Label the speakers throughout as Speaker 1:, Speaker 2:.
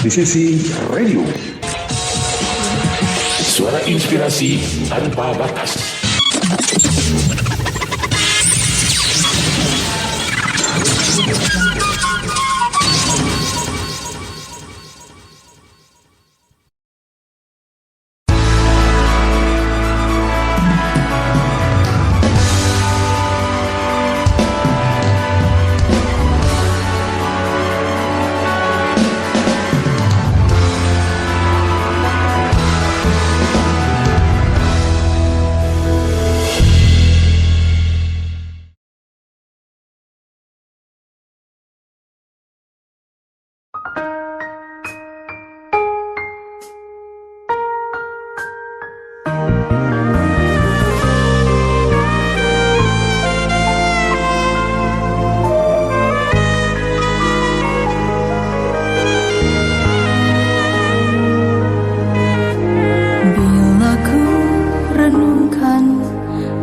Speaker 1: di sisi radio. Suara inspirasi tanpa batas.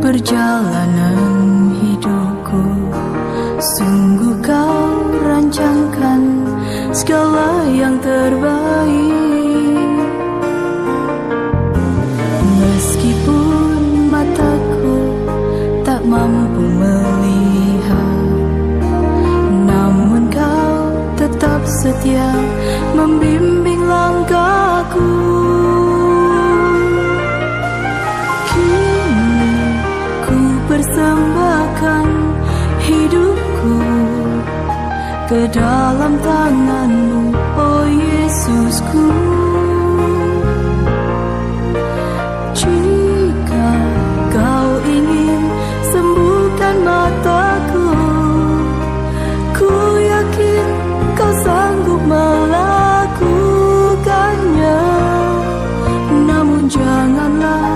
Speaker 2: Perjalanan hidupku, sungguh kau rancangkan segala yang terbaik. Meskipun mataku tak mampu melihat, namun kau tetap setia membimbing langkahku. Persembahkan hidupku ke dalam tangan-Mu, oh Yesusku. Jika kau ingin sembuhkan mataku, ku yakin kau sanggup melakukannya. Namun janganlah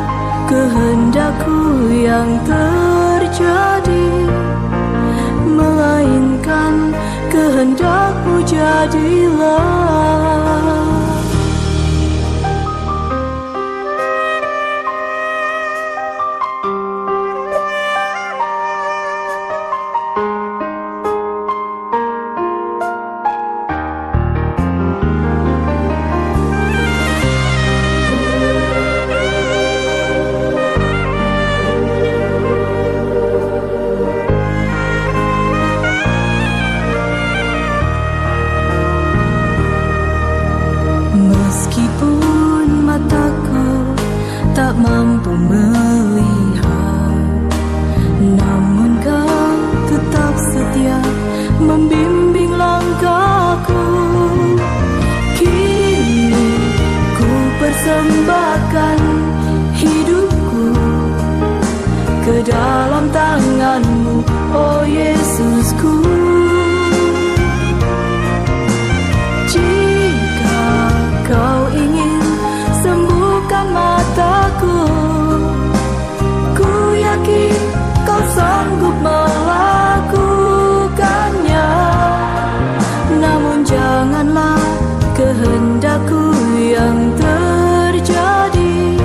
Speaker 2: kehendakku yang terjadi, melainkan kehendak-Mu jadilah. Meskipun mataku tak mampu melihat, namun kau tetap setia membimbing langkahku. Kini ku persembahkan hidupku ke dalam tangan-Mu, oh Yesusku. Kau ingin sembuhkan mataku, ku yakin kau sanggup melakukannya. Namun janganlah kehendakku yang terjadi,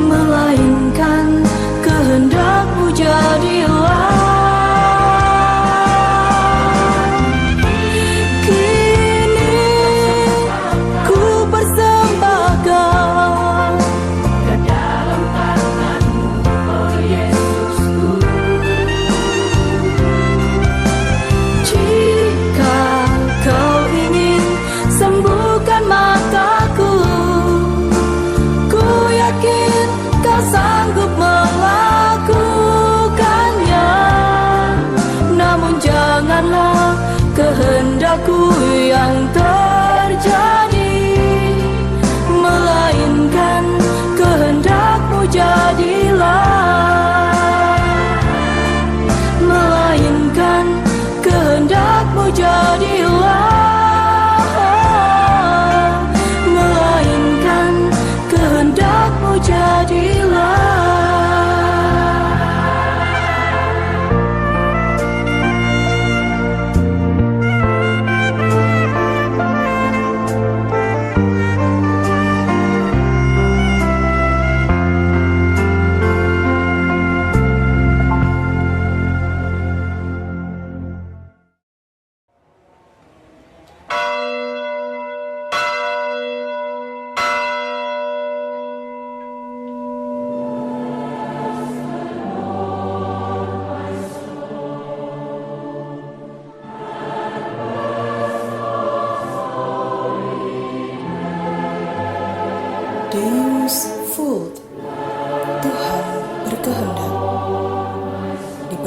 Speaker 2: melainkan kehendak-Mu jadilah. Sanggup melakukannya, namun janganlah kehendakku yang terjadi, melainkan kehendak-Mu jadilah. Melainkan kehendak-Mu jadilah. Melainkan kehendak-Mu jadilah.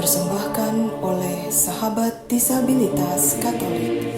Speaker 3: dipersembahkan oleh Sahabat Disabilitas Katolik.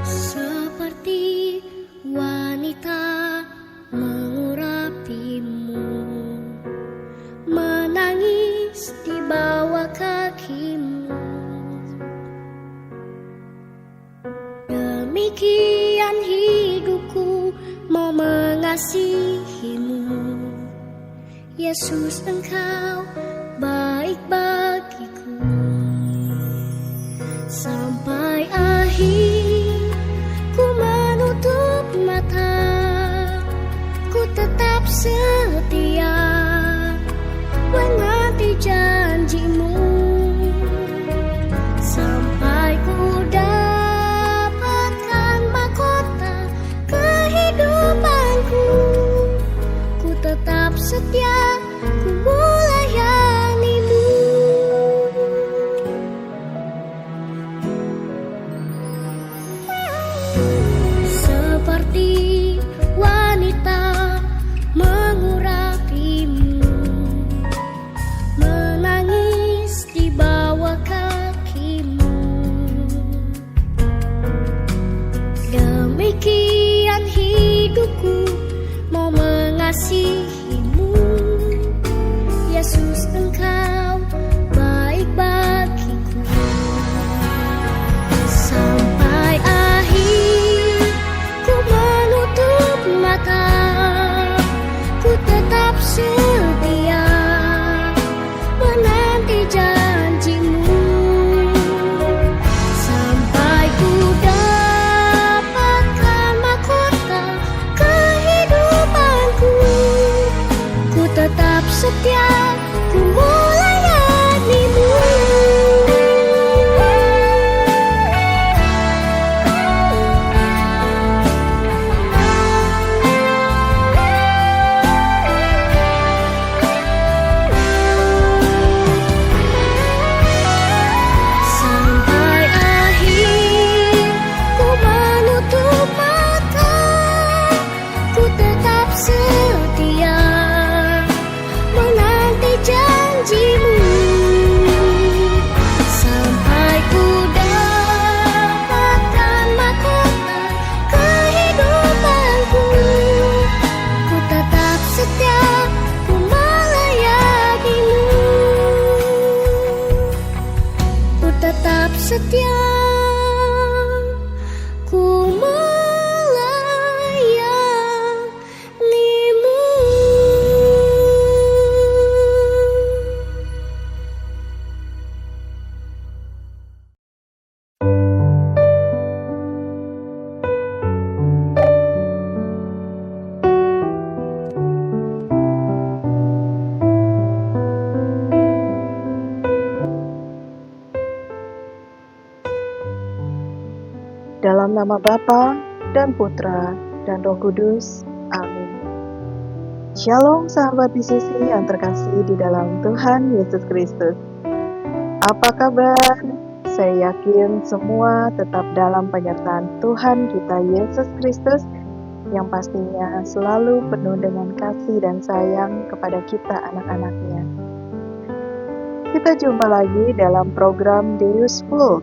Speaker 4: Seperti wanita mengurapimu, menangis di bawah kakimu. Demikian hidupku mau mengasihimu. Yesus, Engkau baik bagiku. Sampai akhir ku menutup mata, ku tetap setia menanti janjimu. Sampai ku dapatkan mahkota kehidupanku, ku tetap setia, ku melayanimu. Seperti wanita mengurapimu, menangis di bawah kakimu. Demikian hidupku mau mengasihimu. Yesus, Engkau baik bagiku. Sampai akhir ku menutup mata, ku tetap setia menanti janjimu. Sampai ku dapatkan mahkota kehidupanku, ku tetap setia, ku melayanimu. Sampai akhir ku menutup mata, ku tetap setia menanti janjimu. Sampai ku dapatkan mahkota kehidupanku, ku tetap setia, ku melayanimu. Ku tetap setia, ku melayanimu.
Speaker 5: Dalam nama Bapa dan Putra dan Roh Kudus. Amin. Shalom sahabat BCC yang terkasih di dalam Tuhan Yesus Kristus. Apa kabar? Saya yakin semua tetap dalam penyertaan Tuhan kita Yesus Kristus yang pastinya selalu penuh dengan kasih dan sayang kepada kita anak-anaknya. Kita jumpa lagi dalam program Deus Vult,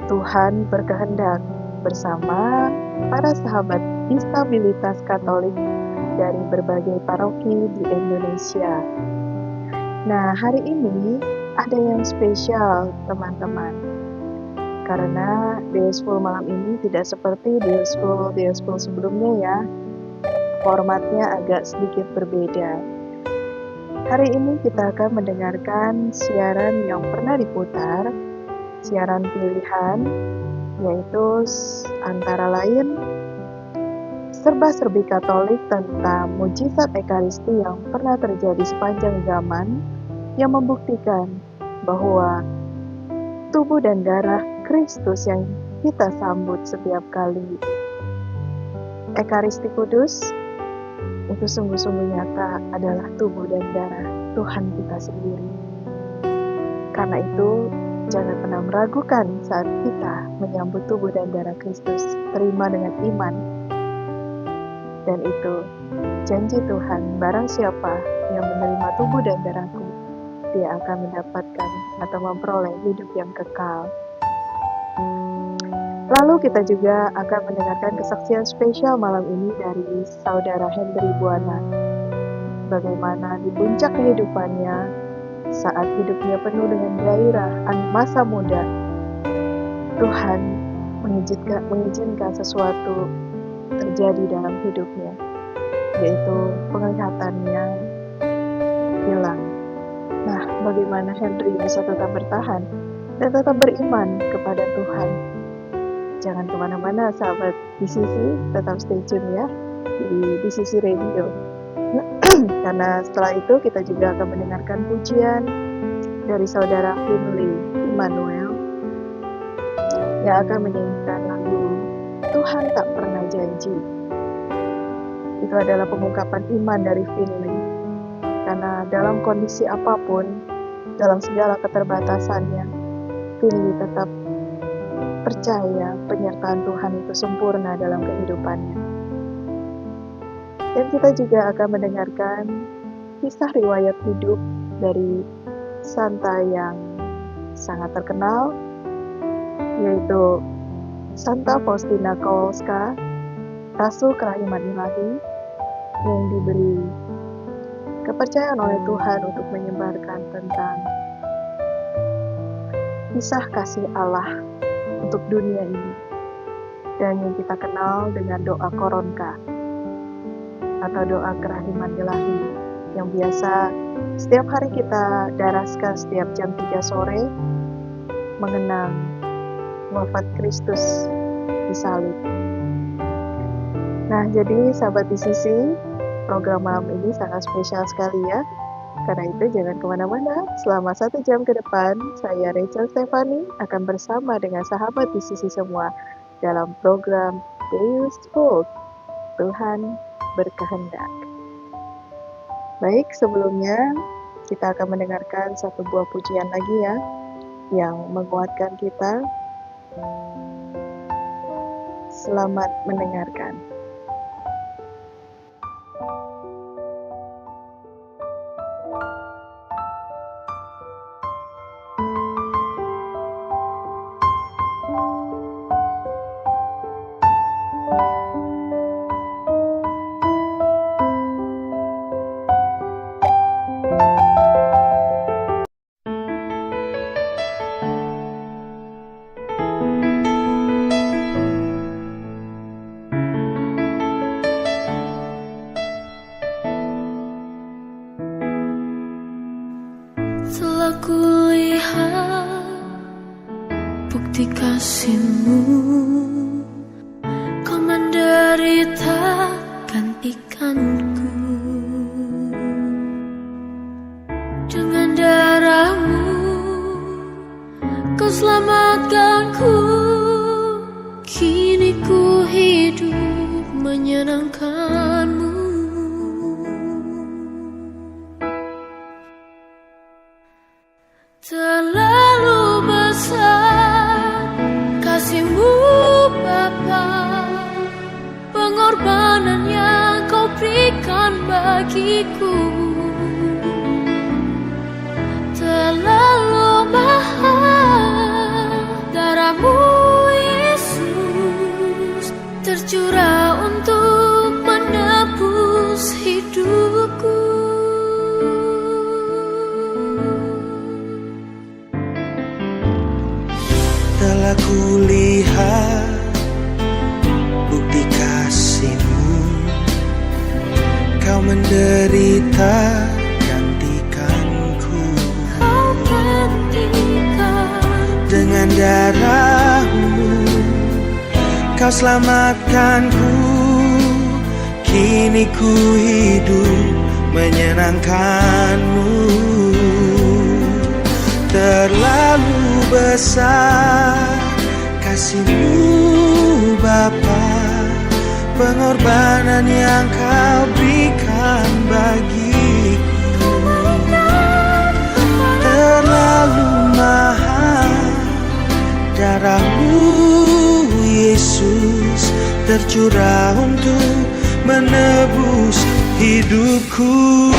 Speaker 5: Tuhan berkehendak, bersama para sahabat disabilitas Katolik dari berbagai paroki di Indonesia. Nah, hari ini ada yang spesial teman-teman, karena Deus Vult malam ini tidak seperti Deus Vult sebelumnya ya. Formatnya agak sedikit berbeda. Hari ini kita akan mendengarkan siaran yang pernah diputar, siaran pilihan, yaitu antara lain serba-serbi Katolik tentang mujizat Ekaristi yang pernah terjadi sepanjang zaman yang membuktikan bahwa tubuh dan darah Kristus yang kita sambut setiap kali Ekaristi Kudus itu sungguh-sungguh nyata adalah tubuh dan darah Tuhan kita sendiri. Karena itu, jangan pernah meragukan saat kita menyambut tubuh dan darah Kristus, terima dengan iman. Dan itu janji Tuhan, barang siapa yang menerima tubuh dan darahku, dia akan mendapatkan atau memperoleh hidup yang kekal. Lalu kita juga akan mendengarkan kesaksian spesial malam ini dari Saudara Hendry Buana. Bagaimana di puncak kehidupannya, saat hidupnya penuh dengan gairah masa muda, Tuhan mengizinkan sesuatu terjadi dalam hidupnya, yaitu penglihatannya hilang. Nah, bagaimana Hendry bisa tetap bertahan dan tetap beriman kepada Tuhan? Jangan kemana-mana sahabat DCC, tetap stay tune ya di DCC Radio. Karena setelah itu kita juga akan mendengarkan pujian dari Saudara Finley Immanuel yang akan menyanyikan lagu Tuhan Tak Pernah Janji. Itu adalah pengungkapan iman dari Finley. Karena dalam kondisi apapun, dalam segala keterbatasannya, Finley tetap percaya penyertaan Tuhan itu sempurna dalam kehidupannya. Dan kita juga akan mendengarkan kisah riwayat hidup dari Santa yang sangat terkenal, yaitu Santa Faustina Kowalska, Rasul Kerahiman Ilahi, yang diberi kepercayaan oleh Tuhan untuk menyebarkan tentang kisah kasih Allah untuk dunia ini, dan yang kita kenal dengan doa Koronka atau doa kerahiman ilahi yang biasa setiap hari kita daraskan setiap jam 3 sore mengenang wafat Kristus di salib. Nah, jadi sahabat DCC, program malam ini sangat spesial sekali ya. Karena itu jangan kemana-mana, selama 1 jam ke depan, saya Rachel Stefani akan bersama dengan sahabat di sisi semua dalam program Deus Vult, Tuhan berkehendak. Baik, sebelumnya kita akan mendengarkan satu buah pujian lagi ya, yang menguatkan kita. Selamat mendengarkan.
Speaker 2: Telah kulihat bukti kasih-Mu, Kau menderita gantikanku. Dengan darah-Mu Kau selamatkanku. Kini ku hidup menyenangkan-Mu. Terlalu besar kasih-Mu Bapa, pengorbanan yang Kau berikan bagiku. Terlalu mahal darah-Mu Yesus, tercurah untuk menebus hidupku.
Speaker 6: Telah kulihat bukti kasih-Mu, Kau menderita gantikanku.
Speaker 2: Kau gantikan
Speaker 6: Dengan darah-Mu Kau selamatkanku. kini ku hidup menyenangkan-Mu. Terlalu besar kasih-Mu Bapa, pengorbanan yang Kau berikan bagiku. Terlalu mahal darah-Mu Yesus tercurah untuk menebus hidupku.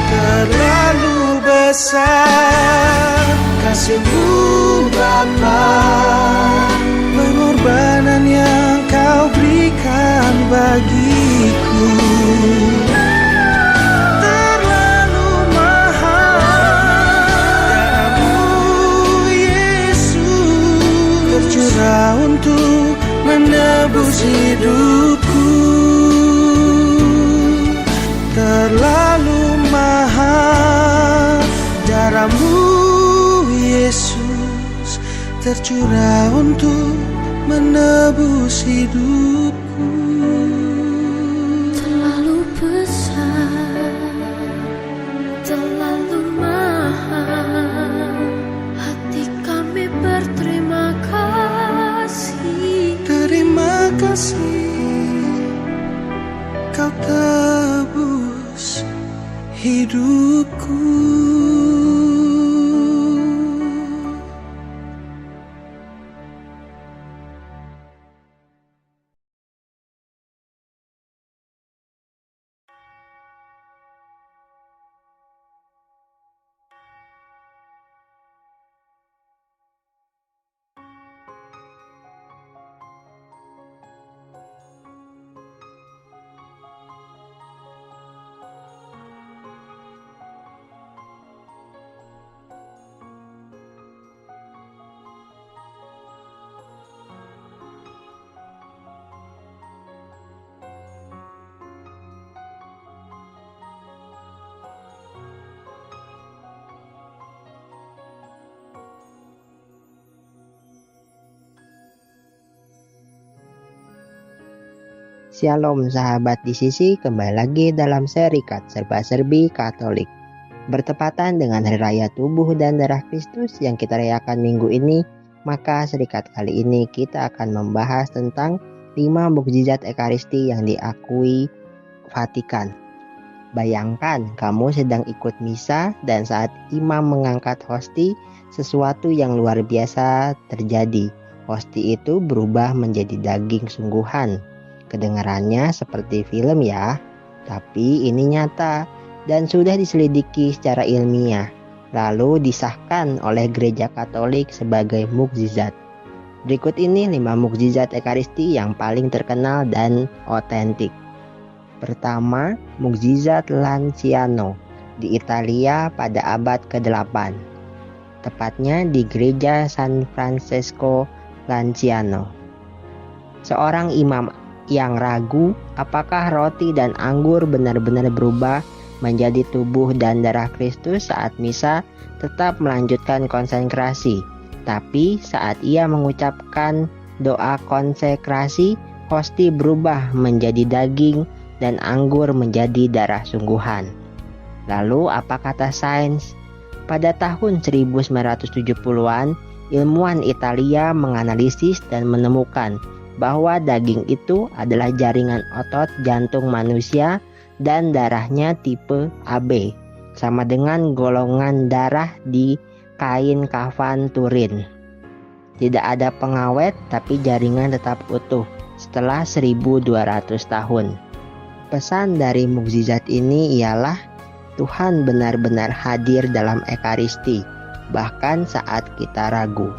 Speaker 6: Terlalu besar kasih-Mu Bapa, pengorbanan yang Kau berikan bagiku. Terlalu mahal darah-Mu Yesus tercurah untuk menebus hidupku. Terlalu mahal darah-Mu Yesus tercurah untuk menebus hidupku.
Speaker 2: Terlalu besar, terlalu mahal, hati kami berterima kasih.
Speaker 6: Terima kasih Kau tebus hidupku.
Speaker 7: Shalom sahabat di sisi, kembali lagi dalam seri Serba-serbi Katolik. Bertepatan dengan Hari Raya Tubuh dan Darah Kristus yang kita rayakan minggu ini, maka serikat kali ini kita akan membahas tentang 5 mukjizat Ekaristi yang diakui Vatikan. Bayangkan kamu sedang ikut misa dan saat imam mengangkat hosti, sesuatu yang luar biasa terjadi. Hosti itu berubah menjadi daging sungguhan. Kedengarannya seperti film ya, tapi ini nyata dan sudah diselidiki secara ilmiah, lalu disahkan oleh Gereja Katolik sebagai mukjizat. Berikut ini 5 mukjizat Ekaristi yang paling terkenal dan otentik. Pertama, mukjizat Lanciano di Italia pada abad ke-8. Tepatnya di Gereja San Francesco Lanciano. Seorang imam yang ragu apakah roti dan anggur benar-benar berubah menjadi tubuh dan darah Kristus saat misa, tetap melanjutkan konsekrasi. Tapi saat ia mengucapkan doa konsekrasi, hosti berubah menjadi daging dan anggur menjadi darah sungguhan. Lalu apa kata sains? Pada tahun 1970-an, ilmuwan Italia menganalisis dan menemukan bahwa daging itu adalah jaringan otot jantung manusia dan darahnya tipe AB, sama dengan golongan darah di kain kafan Turin. Tidak ada pengawet, tapi jaringan tetap utuh setelah 1200 tahun. Pesan dari mukjizat ini ialah Tuhan benar-benar hadir dalam Ekaristi, bahkan saat kita ragu.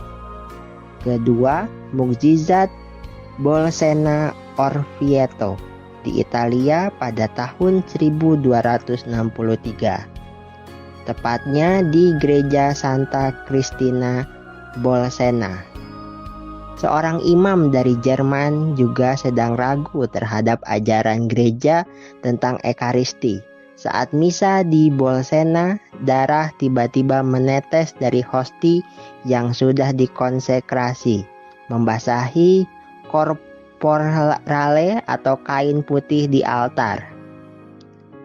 Speaker 7: Kedua, mukjizat Bolsena Orvieto di Italia pada tahun 1263. tepatnya di Gereja Santa Cristina Bolsena. Seorang imam dari Jerman juga sedang ragu terhadap ajaran gereja tentang Ekaristi. Saat misa di Bolsena, darah tiba-tiba menetes dari hosti yang sudah dikonsekrasi, membasahi korporale atau kain putih di altar.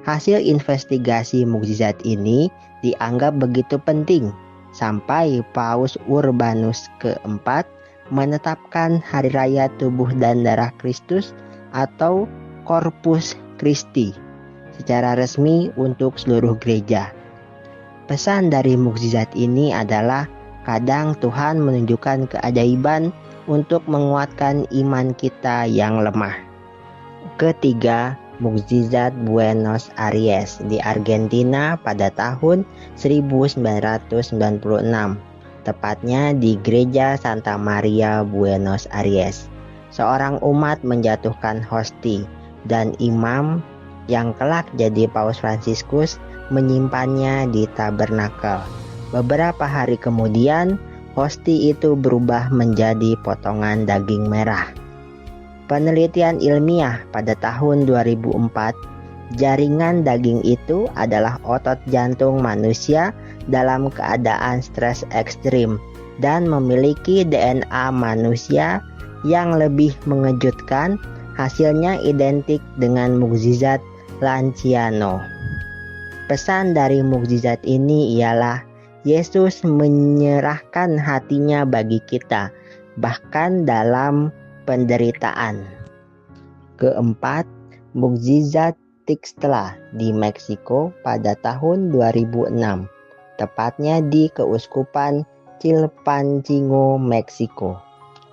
Speaker 7: Hasil investigasi mukjizat ini dianggap begitu penting sampai Paus Urbanus keempat menetapkan Hari Raya Tubuh dan Darah Kristus atau Corpus Christi secara resmi untuk seluruh gereja. Pesan dari mukjizat ini adalah kadang Tuhan menunjukkan keajaiban untuk menguatkan iman kita yang lemah. Ketiga, mukjizat Buenos Aires di Argentina pada tahun 1996. Tepatnya di Gereja Santa Maria Buenos Aires. Seorang umat menjatuhkan hosti dan imam yang kelak jadi Paus Fransiskus menyimpannya di tabernakel. Beberapa hari kemudian, hosti itu berubah menjadi potongan daging merah. Penelitian ilmiah pada tahun 2004, jaringan daging itu adalah otot jantung manusia dalam keadaan stres ekstrim dan memiliki DNA manusia yang lebih mengejutkan. Hasilnya identik dengan mukjizat Lanciano. Pesan dari mukjizat ini ialah Yesus menyerahkan hatinya bagi kita, bahkan dalam penderitaan. Keempat, mukjizat Tixtla di Meksiko pada tahun 2006, tepatnya di Keuskupan Chilpancingo, Meksiko.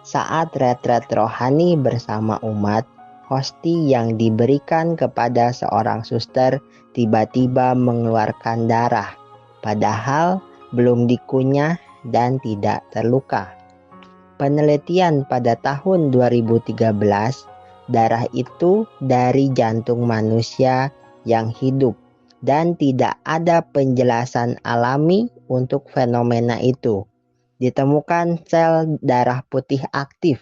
Speaker 7: Saat retret rohani bersama umat, hosti yang diberikan kepada seorang suster tiba-tiba mengeluarkan darah, padahal belum dikunyah dan tidak terluka. Penelitian pada tahun 2013, darah itu dari jantung manusia yang hidup dan tidak ada penjelasan alami untuk fenomena itu. Ditemukan sel darah putih aktif,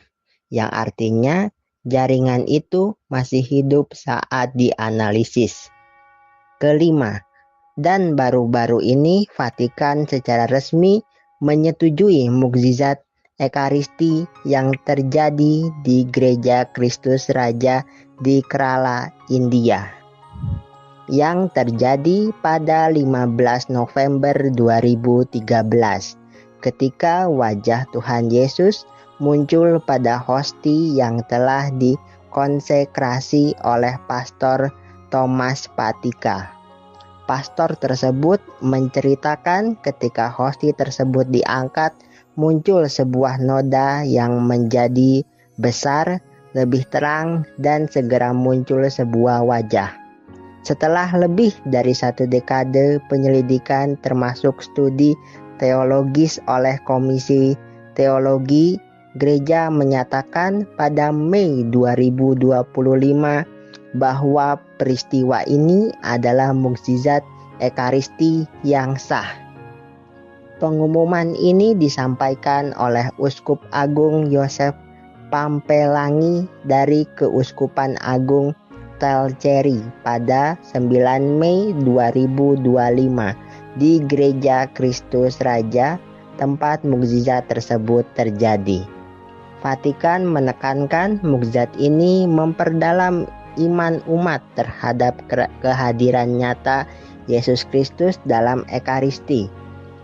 Speaker 7: yang artinya jaringan itu masih hidup saat dianalisis. Kelima, dan baru-baru ini Vatikan secara resmi menyetujui mukjizat Ekaristi yang terjadi di Gereja Kristus Raja di Kerala, India, yang terjadi pada 15 November 2013 ketika wajah Tuhan Yesus muncul pada hosti yang telah dikonsekrasi oleh Pastor Thomas Patika. Pastor tersebut menceritakan ketika hosti tersebut diangkat, muncul sebuah noda yang menjadi besar, lebih terang, dan segera muncul sebuah wajah. Setelah lebih dari 1 dekade penyelidikan termasuk studi teologis oleh Komisi Teologi, Gereja menyatakan pada Mei 2025 bahwa peristiwa ini adalah mukjizat Ekaristi yang sah. Pengumuman ini disampaikan oleh Uskup Agung Yosef Pampelangi dari Keuskupan Agung Telceri pada 9 Mei 2025 di Gereja Kristus Raja, tempat mukjizat tersebut terjadi. Vatikan menekankan mukjizat ini memperdalam iman umat terhadap kehadiran nyata Yesus Kristus dalam Ekaristi.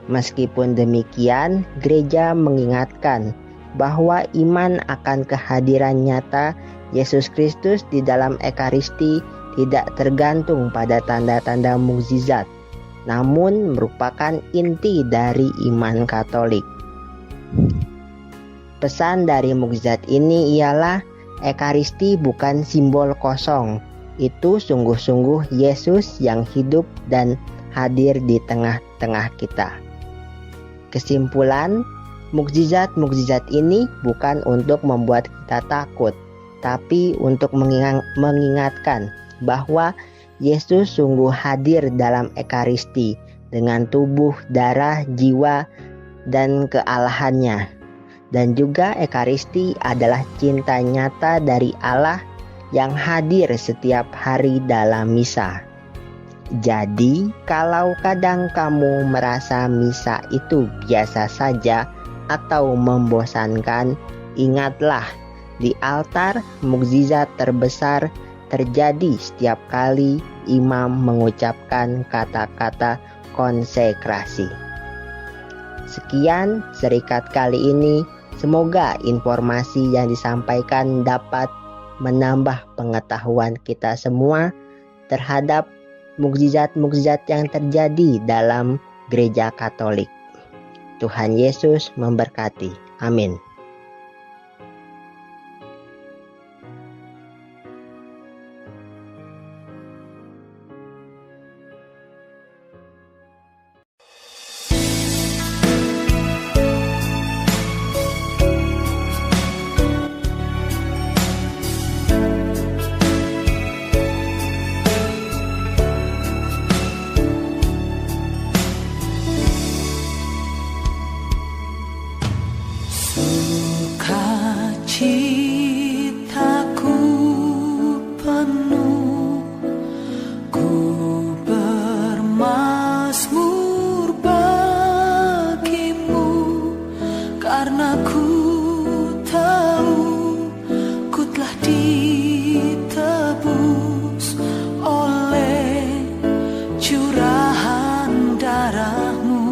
Speaker 7: Meskipun demikian, gereja mengingatkan bahwa iman akan kehadiran nyata Yesus Kristus di dalam Ekaristi tidak tergantung pada tanda-tanda mukjizat, namun merupakan inti dari iman Katolik. Pesan dari mukjizat ini ialah Ekaristi bukan simbol kosong, itu sungguh-sungguh Yesus yang hidup dan hadir di tengah-tengah kita. Kesimpulan, mukjizat-mukjizat ini bukan untuk membuat kita takut, tapi untuk mengingatkan bahwa Yesus sungguh hadir dalam Ekaristi dengan tubuh, darah, jiwa, dan kealahannya. Dan juga Ekaristi adalah cinta nyata dari Allah yang hadir setiap hari dalam misa. Jadi, kalau kadang kamu merasa misa itu biasa saja atau membosankan, ingatlah, di altar mukjizat terbesar terjadi setiap kali imam mengucapkan kata-kata konsekrasi. Sekian serikat kali ini. Semoga informasi yang disampaikan dapat menambah pengetahuan kita semua terhadap mukjizat-mukjizat yang terjadi dalam Gereja Katolik. Tuhan Yesus memberkati. Amin.
Speaker 6: Citaku penuh, ku bermazmur bagimu, karena ku tahu ku telah ditebus oleh curahan darahmu.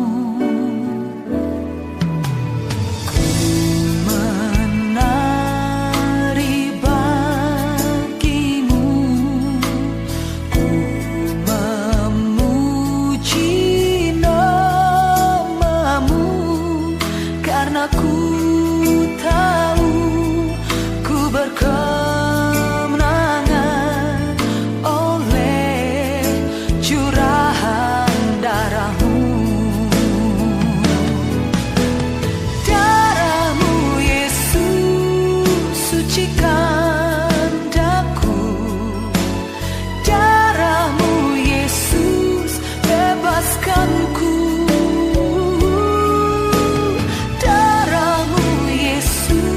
Speaker 6: Darahmu Yesus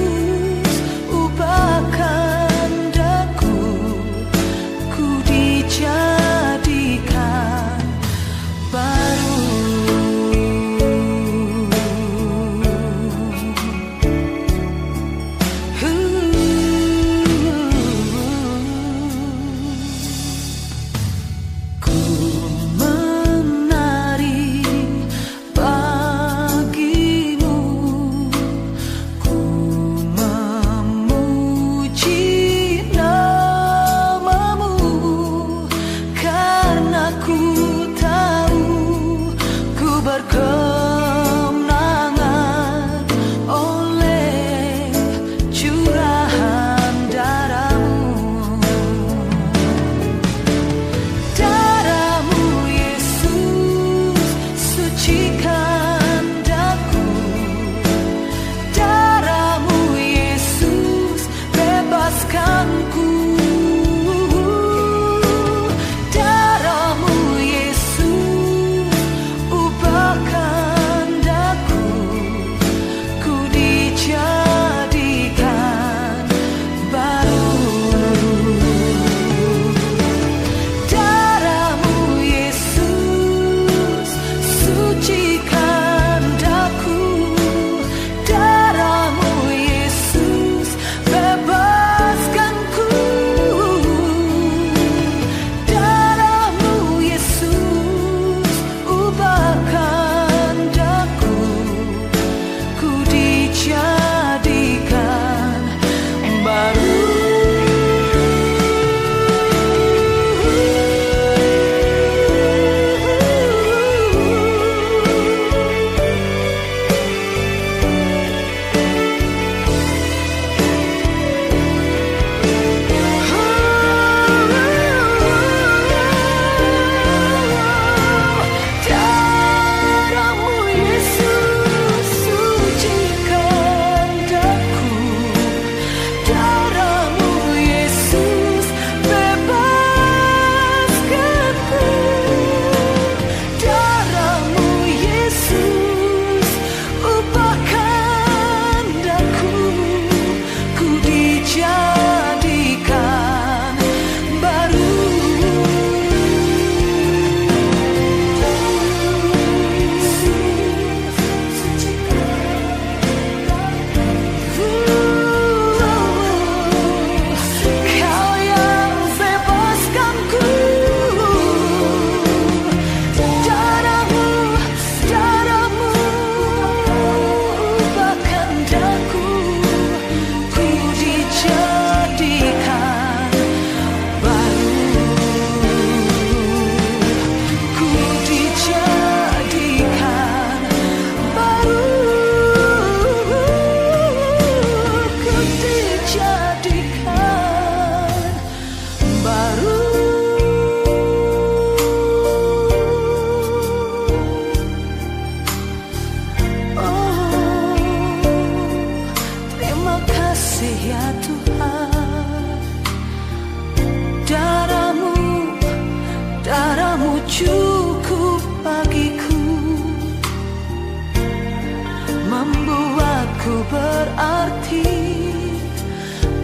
Speaker 6: Aku berarti,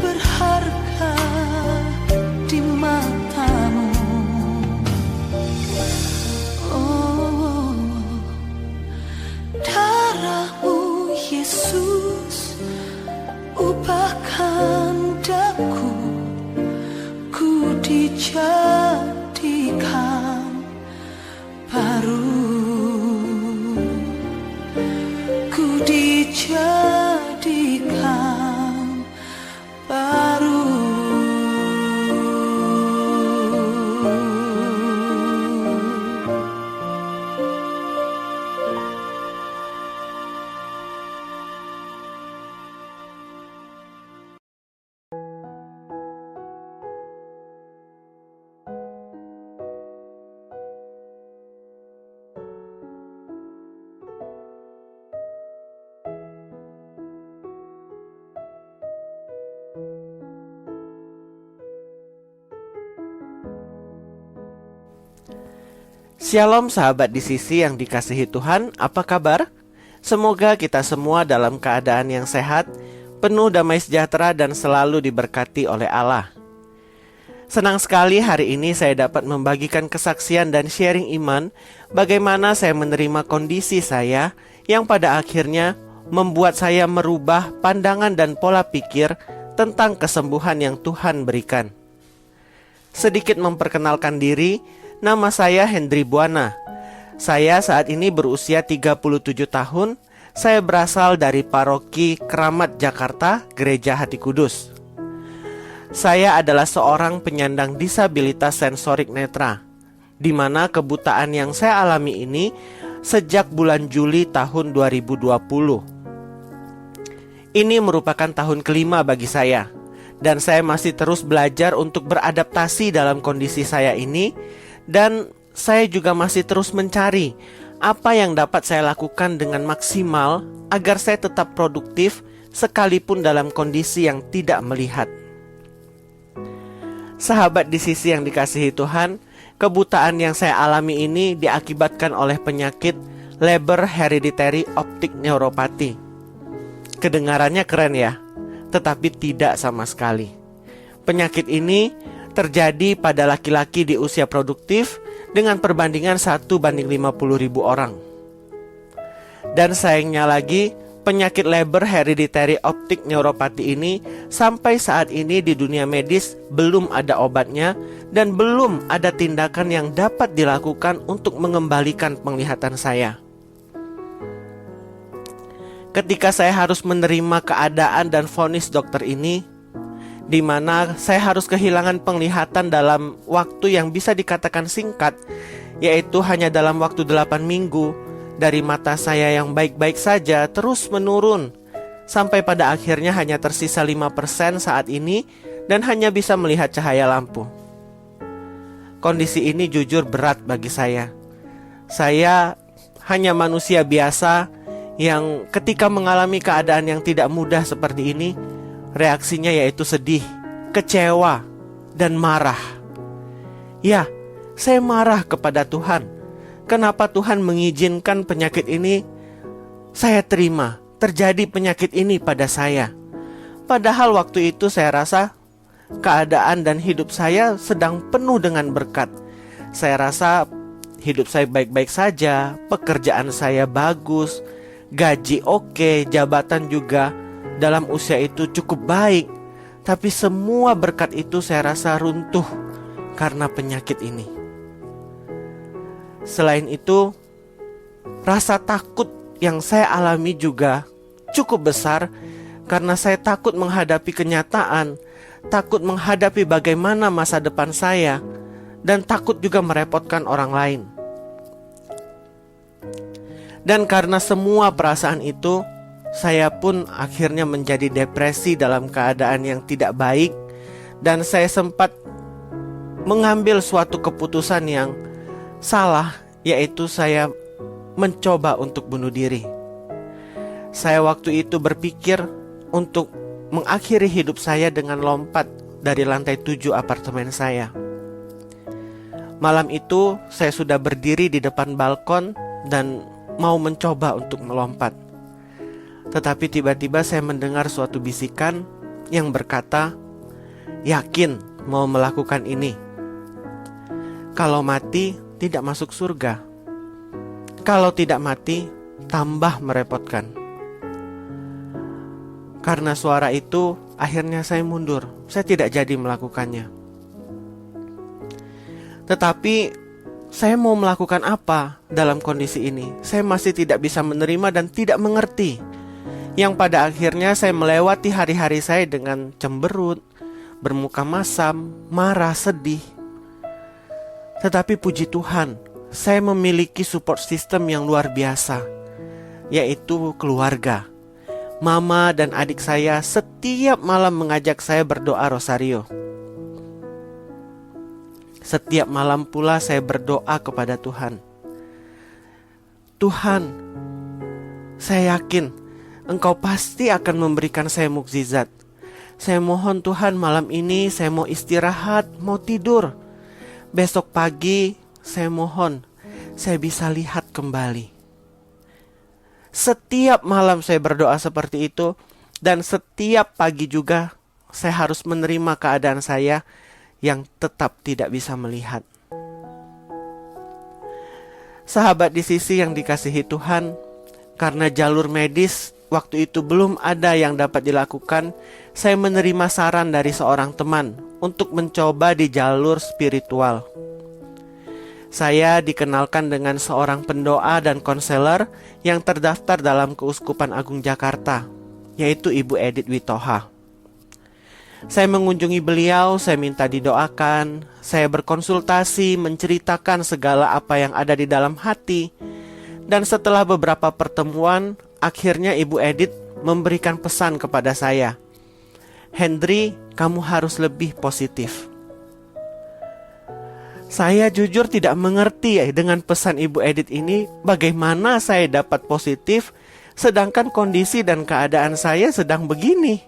Speaker 6: berharga di matamu. Oh, darahmu Yesus ubahkan daku, ku dijadikan baru, ku dijadikan baru.
Speaker 8: Shalom sahabat di sisi yang dikasihi Tuhan, apa kabar? Semoga kita semua dalam keadaan yang sehat, penuh damai sejahtera dan selalu diberkati oleh Allah. Senang sekali hari ini saya dapat membagikan kesaksian dan sharing iman bagaimana saya menerima kondisi saya yang pada akhirnya membuat saya merubah pandangan dan pola pikir tentang kesembuhan yang Tuhan berikan. Sedikit memperkenalkan diri, nama saya Hendry Buana. Saya saat ini berusia 37 tahun. Saya berasal dari Paroki Keramat Jakarta, Gereja Hati Kudus. Saya adalah seorang penyandang disabilitas sensorik netra, di mana kebutaan yang saya alami ini sejak bulan Juli tahun 2020. Ini merupakan tahun kelima bagi saya, dan saya masih terus belajar untuk beradaptasi dalam kondisi saya ini. Dan saya juga masih terus mencari apa yang dapat saya lakukan dengan maksimal agar saya tetap produktif sekalipun dalam kondisi yang tidak melihat. Sahabat di sisi yang dikasihi Tuhan, kebutaan yang saya alami ini diakibatkan oleh penyakit Leber Hereditary Optic Neuropathy. Kedengarannya keren ya, tetapi tidak sama sekali. Penyakit ini terjadi pada laki-laki di usia produktif dengan perbandingan 1:50.000 orang. Dan sayangnya lagi, penyakit Leber Hereditary Optic Neuropathy ini sampai saat ini di dunia medis belum ada obatnya dan belum ada tindakan yang dapat dilakukan untuk mengembalikan penglihatan saya. Ketika saya harus menerima keadaan dan vonis dokter ini, di mana saya harus kehilangan penglihatan dalam waktu yang bisa dikatakan singkat, yaitu hanya dalam waktu 8 minggu, dari mata saya yang baik-baik saja terus menurun, sampai pada akhirnya hanya tersisa 5% saat ini dan hanya bisa melihat cahaya lampu. Kondisi ini jujur berat bagi saya. Saya hanya manusia biasa yang ketika mengalami keadaan yang tidak mudah seperti ini, reaksinya yaitu sedih, kecewa, dan marah. Ya, saya marah kepada Tuhan. Kenapa Tuhan mengizinkan penyakit ini saya terima, terjadi penyakit ini pada saya? Padahal waktu itu saya rasa keadaan dan hidup saya sedang penuh dengan berkat. Saya rasa hidup saya baik-baik saja, pekerjaan saya bagus, gaji oke, jabatan juga dalam usia itu cukup baik. Tapi semua berkat itu saya rasa runtuh karena penyakit ini. Selain itu, rasa takut yang saya alami juga cukup besar karena saya takut menghadapi kenyataan, takut menghadapi bagaimana masa depan saya, dan takut juga merepotkan orang lain. Dan karena semua perasaan itu, saya pun akhirnya menjadi depresi dalam keadaan yang tidak baik, dan saya sempat mengambil suatu keputusan yang salah, yaitu saya mencoba untuk bunuh diri. Saya waktu itu berpikir untuk mengakhiri hidup saya dengan lompat dari lantai 7 apartemen saya. Malam itu saya sudah berdiri di depan balkon dan mau mencoba untuk melompat. Tetapi tiba-tiba saya mendengar suatu bisikan yang berkata, "Yakin mau melakukan ini? Kalau mati tidak masuk surga. Kalau tidak mati tambah merepotkan." Karena suara itu, akhirnya saya mundur. Saya tidak jadi melakukannya. Tetapi saya mau melakukan apa dalam kondisi ini? Saya masih tidak bisa menerima dan tidak mengerti. Yang pada akhirnya saya melewati hari-hari saya dengan cemberut, bermuka masam, marah, sedih. Tetapi puji Tuhan, saya memiliki support system yang luar biasa, yaitu keluarga. Mama dan adik saya setiap malam mengajak saya berdoa rosario. Setiap malam pula saya berdoa kepada Tuhan. Tuhan, saya yakin Engkau pasti akan memberikan saya mukjizat. Saya mohon Tuhan, malam ini saya mau istirahat, mau tidur. Besok pagi saya mohon saya bisa lihat kembali. Setiap malam saya berdoa seperti itu, dan setiap pagi juga saya harus menerima keadaan saya yang tetap tidak bisa melihat. Sahabat di sisi yang dikasihi Tuhan, karena jalur medis waktu itu belum ada yang dapat dilakukan, saya menerima saran dari seorang teman untuk mencoba di jalur spiritual. Saya dikenalkan dengan seorang pendoa dan konselor yang terdaftar dalam Keuskupan Agung Jakarta, yaitu Ibu Edith Witoha. Saya mengunjungi beliau, saya minta didoakan, saya berkonsultasi, menceritakan segala apa yang ada di dalam hati. Dan setelah beberapa pertemuan, akhirnya Ibu Edith memberikan pesan kepada saya, "Hendri, kamu harus lebih positif." Saya jujur tidak mengerti dengan pesan Ibu Edith ini, bagaimana saya dapat positif sedangkan kondisi dan keadaan saya sedang begini.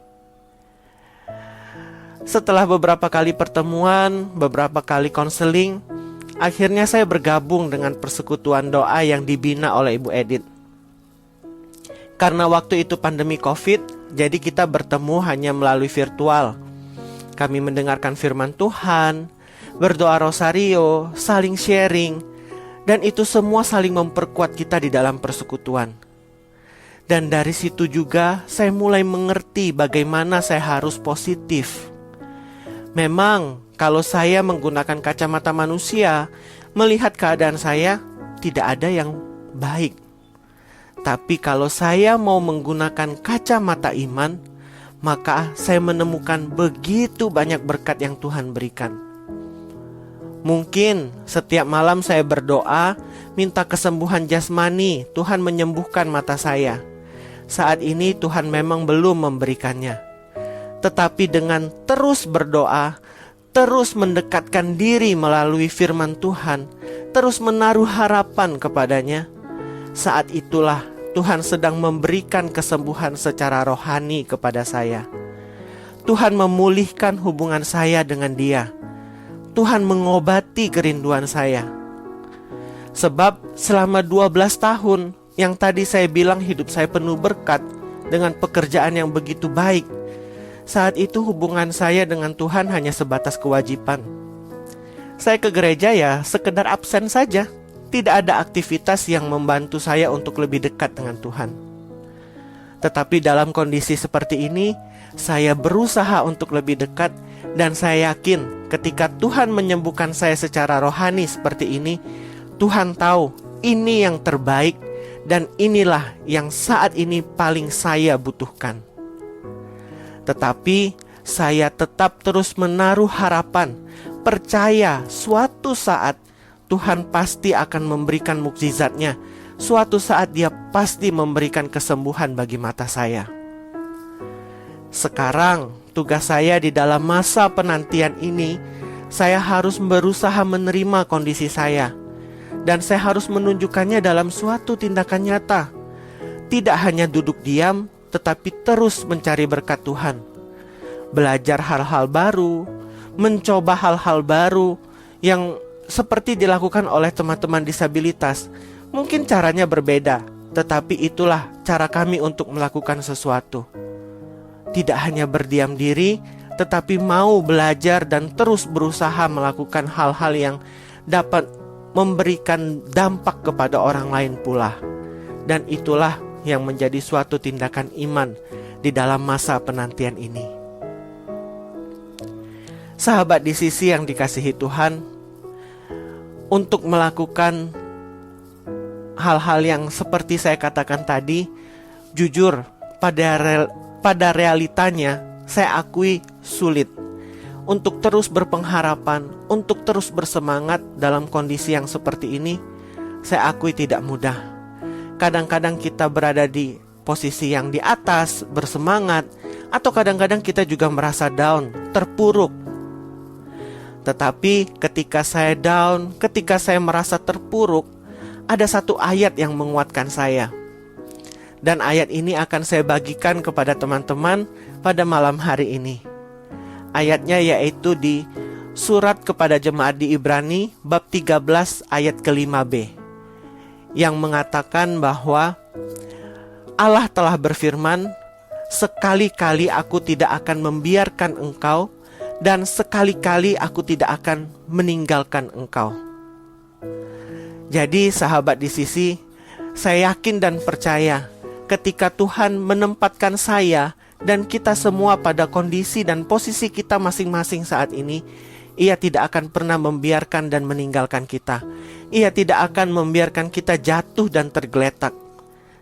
Speaker 8: Setelah beberapa kali pertemuan, beberapa kali konseling, akhirnya saya bergabung dengan persekutuan doa yang dibina oleh Ibu Edith. Karena waktu itu pandemi COVID, jadi kita bertemu hanya melalui virtual. Kami mendengarkan firman Tuhan, berdoa rosario, saling sharing, dan itu semua saling memperkuat kita di dalam persekutuan. Dan dari situ juga saya mulai mengerti bagaimana saya harus positif. Memang kalau saya menggunakan kacamata manusia, melihat keadaan saya tidak ada yang baik. Tapi kalau saya mau menggunakan kacamata iman, maka saya menemukan begitu banyak berkat yang Tuhan berikan. Mungkin setiap malam saya berdoa, minta kesembuhan jasmani, Tuhan menyembuhkan mata saya. Saat ini Tuhan memang belum memberikannya. Tetapi dengan terus berdoa, terus mendekatkan diri melalui firman Tuhan, terus menaruh harapan kepadanya, saat itulah Tuhan sedang memberikan kesembuhan secara rohani kepada saya. Tuhan memulihkan hubungan saya dengan Dia. Tuhan mengobati kerinduan saya. Sebab selama 12 tahun yang tadi saya bilang hidup saya penuh berkat dengan pekerjaan yang begitu baik, saat itu hubungan saya dengan Tuhan hanya sebatas kewajiban. Saya ke gereja ya sekedar absen saja. Tidak ada aktivitas yang membantu saya untuk lebih dekat dengan Tuhan. Tetapi dalam kondisi seperti ini, saya berusaha untuk lebih dekat. Dan saya yakin ketika Tuhan menyembuhkan saya secara rohani seperti ini, Tuhan tahu ini yang terbaik dan inilah yang saat ini paling saya butuhkan. Tetapi saya tetap terus menaruh harapan, percaya suatu saat Tuhan pasti akan memberikan mukjizatnya. Suatu saat Dia pasti memberikan kesembuhan bagi mata saya. Sekarang tugas saya di dalam masa penantian ini, saya harus berusaha menerima kondisi saya. Dan saya harus menunjukkannya dalam suatu tindakan nyata. Tidak hanya duduk diam, tetapi terus mencari berkat Tuhan. Belajar hal-hal baru, mencoba hal-hal baru yang seperti dilakukan oleh teman-teman disabilitas. Mungkin caranya berbeda, tetapi itulah cara kami untuk melakukan sesuatu. Tidak hanya berdiam diri, tetapi mau belajar dan terus berusaha melakukan hal-hal yang dapat memberikan dampak kepada orang lain pula. Dan itulah yang menjadi suatu tindakan iman di dalam masa penantian ini. Sahabat di sisi yang dikasihi Tuhan, untuk melakukan hal-hal yang seperti saya katakan tadi, jujur pada realitanya saya akui sulit. Untuk terus berpengharapan, untuk terus bersemangat dalam kondisi yang seperti ini, saya akui tidak mudah. Kadang-kadang kita berada di posisi yang di atas, bersemangat, atau kadang-kadang kita juga merasa down, terpuruk. Tetapi ketika saya down, ketika saya merasa terpuruk, ada satu ayat yang menguatkan saya. Dan ayat ini akan saya bagikan kepada teman-teman pada malam hari ini. Ayatnya yaitu di surat kepada jemaat di Ibrani bab 13 ayat ke-5b, yang mengatakan bahwa Allah telah berfirman, "Sekali-kali aku tidak akan membiarkan engkau, dan sekali-kali aku tidak akan meninggalkan engkau." Jadi sahabat di sisi, saya yakin dan percaya ketika Tuhan menempatkan saya dan kita semua pada kondisi dan posisi kita masing-masing saat ini, Ia tidak akan pernah membiarkan dan meninggalkan kita. Ia tidak akan membiarkan kita jatuh dan tergeletak.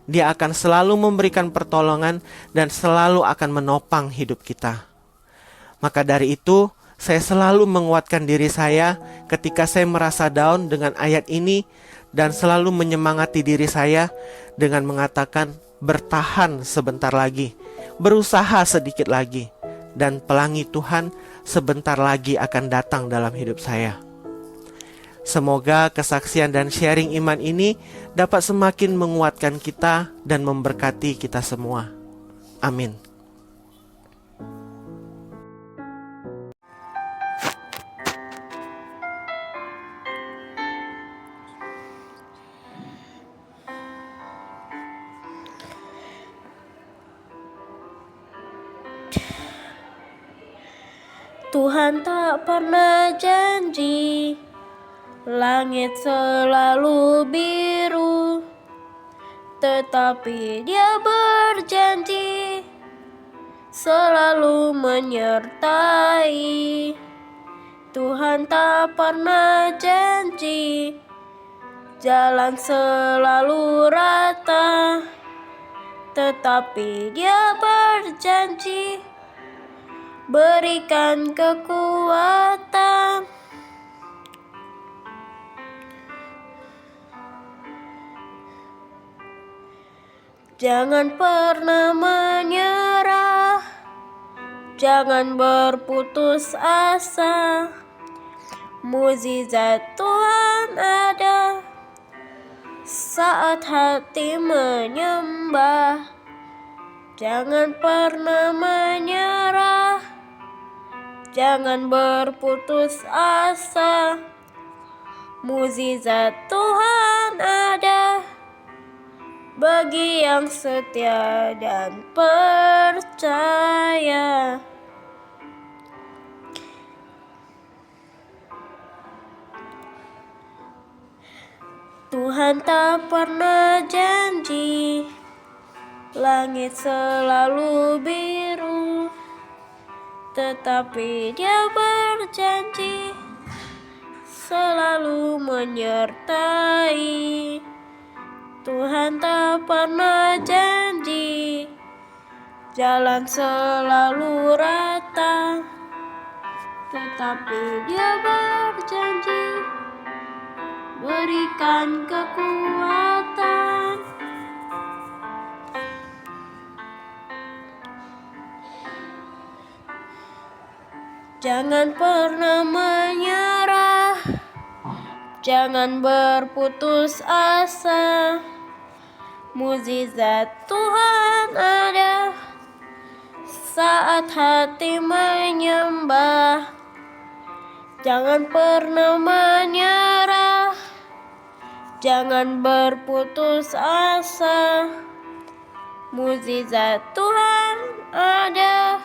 Speaker 8: Dia akan selalu memberikan pertolongan dan selalu akan menopang hidup kita. Maka dari itu, saya selalu menguatkan diri saya ketika saya merasa down dengan ayat ini, dan selalu menyemangati diri saya dengan mengatakan, bertahan sebentar lagi, berusaha sedikit lagi, dan pelangi Tuhan sebentar lagi akan datang dalam hidup saya. Semoga kesaksian dan sharing iman ini dapat semakin menguatkan kita dan memberkati kita semua. Amin.
Speaker 2: Tuhan tak pernah janji langit selalu biru, tetapi Dia berjanji selalu menyertai. Tuhan tak pernah janji jalan selalu rata, tetapi Dia berjanji berikan kekuatan. Jangan pernah menyerah, jangan berputus asa. Mukjizat Tuhan ada saat hati menyembah. Jangan pernah menyerah, jangan berputus asa. Mukjizat Tuhan ada bagi yang setia dan percaya. Tuhan tak pernah janji langit selalu biru, tetapi Dia berjanji selalu menyertai. Tuhan tak pernah janji jalan selalu rata, tetapi Dia berjanji berikan kekuatan. Jangan pernah menyerah, jangan berputus asa. Mukjizat Tuhan ada saat hati menyembah. Jangan pernah menyerah, Jangan berputus asa, mukjizat Tuhan ada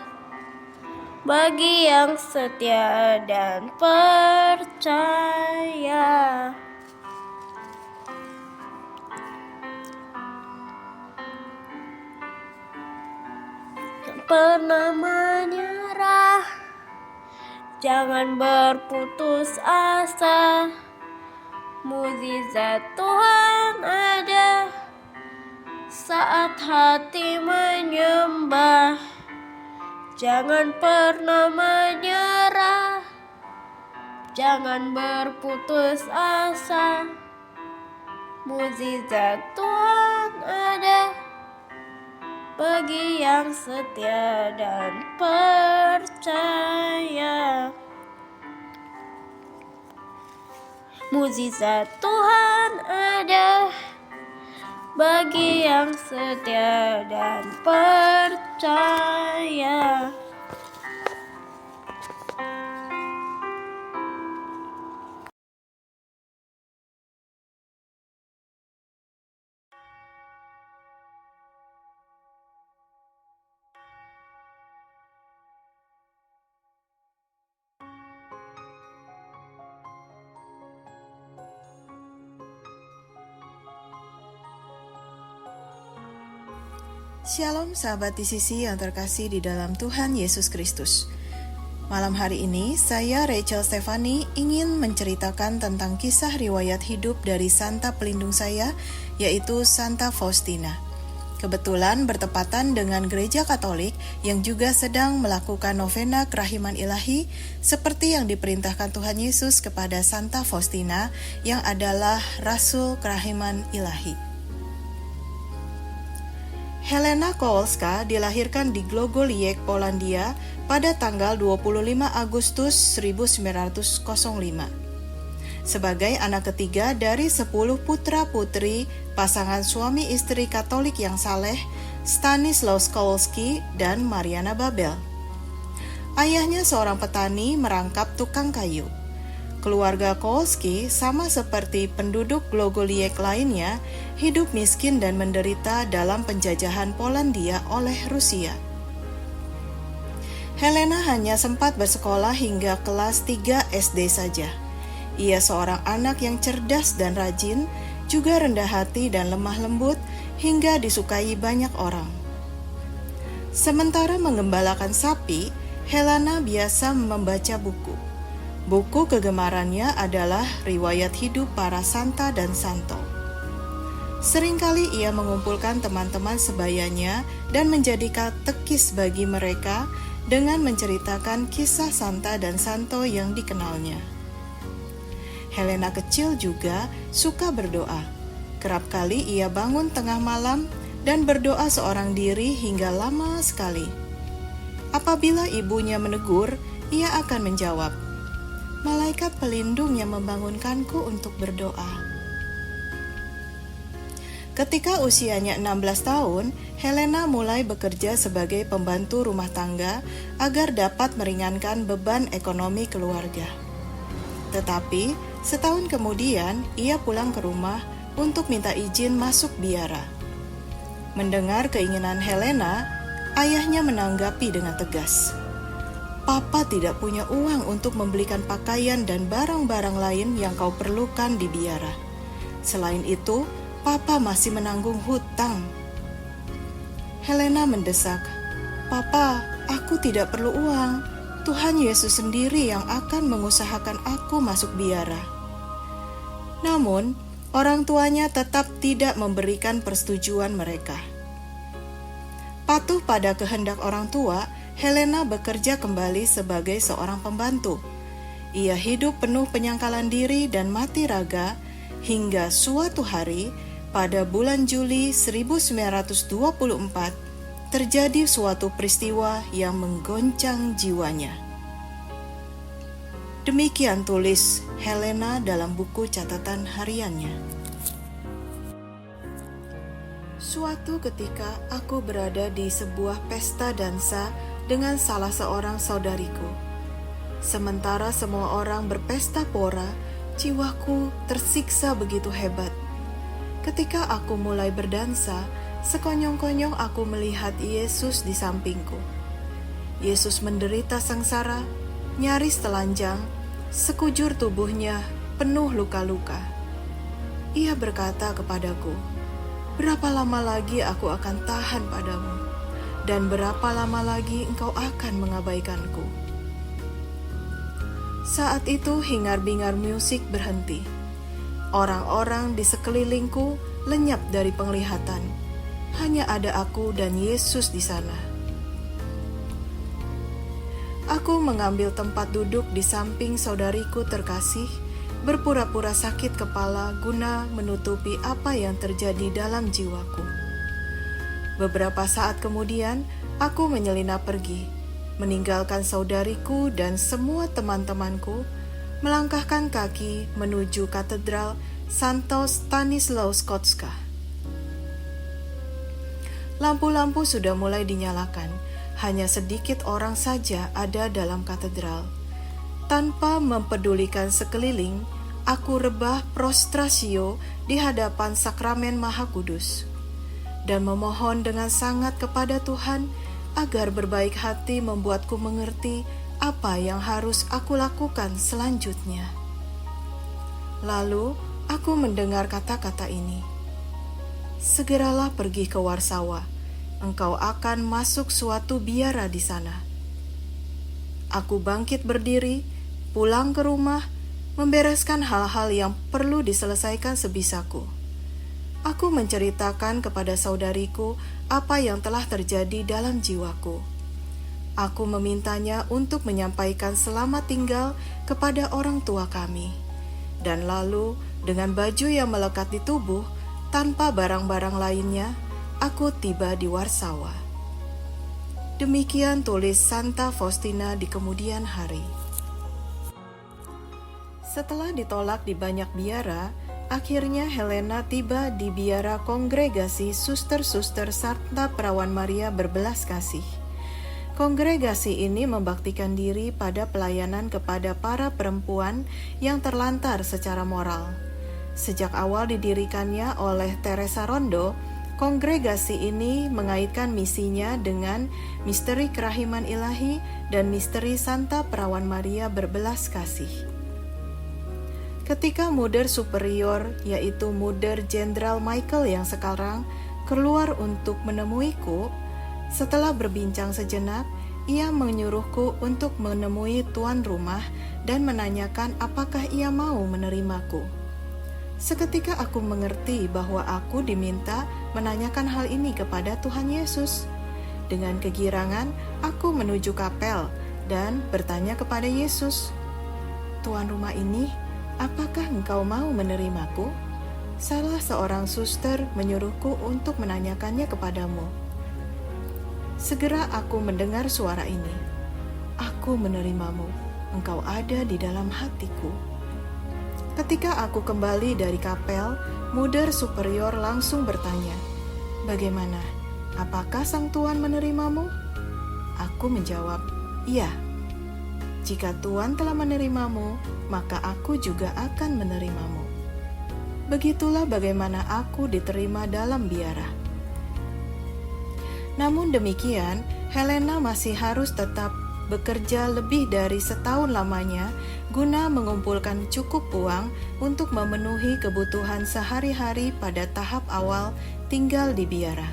Speaker 2: bagi yang setia dan percaya. Jangan pernah menyerah, jangan berputus asa, mukjizat Tuhan ada saat hati menyembah. Jangan pernah menyerah, jangan berputus asa, mukjizat Tuhan ada bagi yang setia dan percaya. Mukjizat Tuhan ada bagi yang setia dan percaya.
Speaker 3: Shalom sahabat DCC yang terkasih di dalam Tuhan Yesus Kristus. Malam hari ini saya Rachel Stefani ingin menceritakan tentang kisah riwayat hidup dari Santa pelindung saya, yaitu Santa Faustina. Kebetulan bertepatan dengan Gereja Katolik yang juga sedang melakukan novena kerahiman ilahi seperti yang diperintahkan Tuhan Yesus kepada Santa Faustina yang adalah Rasul Kerahiman Ilahi. Helena Kowalska dilahirkan di Glogoliec, Polandia pada tanggal 25 Agustus 1905. Sebagai anak ketiga dari 10 putra-putri pasangan suami istri Katolik yang saleh, Stanislaus Kowalski dan Mariana Babel. Ayahnya seorang petani merangkap tukang kayu. Keluarga Kowalski sama seperti penduduk Glogoliec lainnya, hidup miskin dan menderita dalam penjajahan Polandia oleh Rusia. Helena hanya sempat bersekolah hingga kelas 3 SD saja. Ia seorang anak yang cerdas dan rajin, juga rendah hati dan lemah lembut, hingga disukai banyak orang. Sementara menggembalakan sapi, Helena biasa membaca buku. Buku kegemarannya adalah riwayat hidup para santa dan santo. Seringkali ia mengumpulkan teman-teman sebayanya dan menjadi katekis bagi mereka dengan menceritakan kisah santa dan santo yang dikenalnya. Helena kecil juga suka berdoa. Kerap kali ia bangun tengah malam dan berdoa seorang diri hingga lama sekali. Apabila ibunya menegur, ia akan menjawab, "Malaikat pelindung yang membangunkanku untuk berdoa." Ketika usianya 16 tahun, Helena mulai bekerja sebagai pembantu rumah tangga agar dapat meringankan beban ekonomi keluarga. Tetapi, setahun kemudian ia pulang ke rumah untuk minta izin masuk biara. Mendengar keinginan Helena, ayahnya menanggapi dengan tegas, "Papa tidak punya uang untuk membelikan pakaian dan barang-barang lain yang kau perlukan di biara. Selain itu, Papa masih menanggung hutang." Helena mendesak, "Papa, aku tidak perlu uang. Tuhan Yesus sendiri yang akan mengusahakan aku masuk biara." Namun, orang tuanya tetap tidak memberikan persetujuan mereka. Patuh pada kehendak orang tua, Helena bekerja kembali sebagai seorang pembantu. Ia hidup penuh penyangkalan diri dan mati raga hingga suatu hari pada bulan Juli 1924 terjadi suatu peristiwa yang menggoncang jiwanya. Demikian tulis Helena dalam buku catatan hariannya. Suatu ketika aku berada di sebuah pesta dansa dengan salah seorang saudariku. Sementara semua orang berpesta pora, jiwaku tersiksa begitu hebat. Ketika aku mulai berdansa, sekonyong-konyong aku melihat Yesus di sampingku. Yesus menderita sengsara, nyaris telanjang, sekujur tubuhnya penuh luka-luka. Ia berkata kepadaku, "Berapa lama lagi aku akan tahan padamu, dan berapa lama lagi engkau akan mengabaikanku?" Saat itu hingar-bingar musik berhenti. Orang-orang di sekelilingku lenyap dari penglihatan. Hanya ada aku dan Yesus di sana. Aku mengambil tempat duduk di samping saudariku terkasih, berpura-pura sakit kepala guna menutupi apa yang terjadi dalam jiwaku. Beberapa saat kemudian, aku menyelinap pergi, meninggalkan saudariku dan semua teman-temanku, melangkahkan kaki menuju katedral Santo Stanislaus Kotska. Lampu-lampu sudah mulai dinyalakan. Hanya sedikit orang saja ada dalam katedral. Tanpa mempedulikan sekeliling, aku rebah prostrasio di hadapan sakramen Maha Kudus dan memohon dengan sangat kepada Tuhan agar berbaik hati membuatku mengerti apa yang harus aku lakukan selanjutnya. Lalu aku mendengar kata-kata ini, "Segeralah pergi ke Warsawa. Engkau akan masuk suatu biara di sana." Aku bangkit berdiri, pulang ke rumah, membereskan hal-hal yang perlu diselesaikan sebisaku. Aku menceritakan kepada saudariku apa yang telah terjadi dalam jiwaku. Aku memintanya untuk menyampaikan selamat tinggal kepada orang tua kami. Dan lalu, dengan baju yang melekat di tubuh, tanpa barang-barang lainnya, aku tiba di Warsawa. Demikian tulis Santa Faustina di kemudian hari. Setelah ditolak di banyak biara, akhirnya Helena tiba di biara kongregasi Suster-Suster Santa Perawan Maria Berbelas Kasih. Kongregasi ini membaktikan diri pada pelayanan kepada para perempuan yang terlantar secara moral. Sejak awal didirikannya oleh Teresa Rondo, kongregasi ini mengaitkan misinya dengan misteri kerahiman ilahi dan misteri Santa Perawan Maria Berbelas Kasih. Ketika Muder Superior, yaitu Muder Jenderal Michael yang sekarang, keluar untuk menemuiku, setelah berbincang sejenak, ia menyuruhku untuk menemui tuan rumah dan menanyakan apakah ia mau menerimaku. Seketika aku mengerti bahwa aku diminta menanyakan hal ini kepada Tuhan Yesus. Dengan kegirangan, aku menuju kapel dan bertanya kepada Yesus, "Tuan rumah ini, apakah engkau mau menerimaku?" Salah seorang suster menyuruhku untuk menanyakannya kepadamu. Segera aku mendengar suara ini, "Aku menerimamu, engkau ada di dalam hatiku." Ketika aku kembali dari kapel, Muder Superior langsung bertanya, "Bagaimana? Apakah sang tuan menerimamu?" Aku menjawab, "Iya. Jika Tuhan telah menerimamu, maka aku juga akan menerimamu." Begitulah bagaimana aku diterima dalam biara. Namun demikian, Helena masih harus tetap bekerja lebih dari setahun lamanya guna mengumpulkan cukup uang untuk memenuhi kebutuhan sehari-hari pada tahap awal tinggal di biara.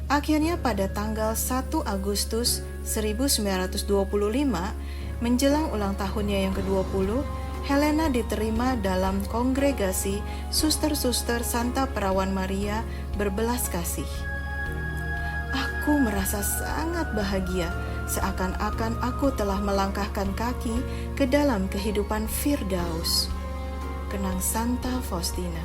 Speaker 3: Akhirnya pada tanggal 1 Agustus 1925, menjelang ulang tahunnya yang ke-20, Helena diterima dalam kongregasi Suster-Suster Santa Perawan Maria Berbelas Kasih. Aku merasa sangat bahagia, seakan-akan aku telah melangkahkan kaki ke dalam kehidupan Firdaus. Kenang Santa Faustina.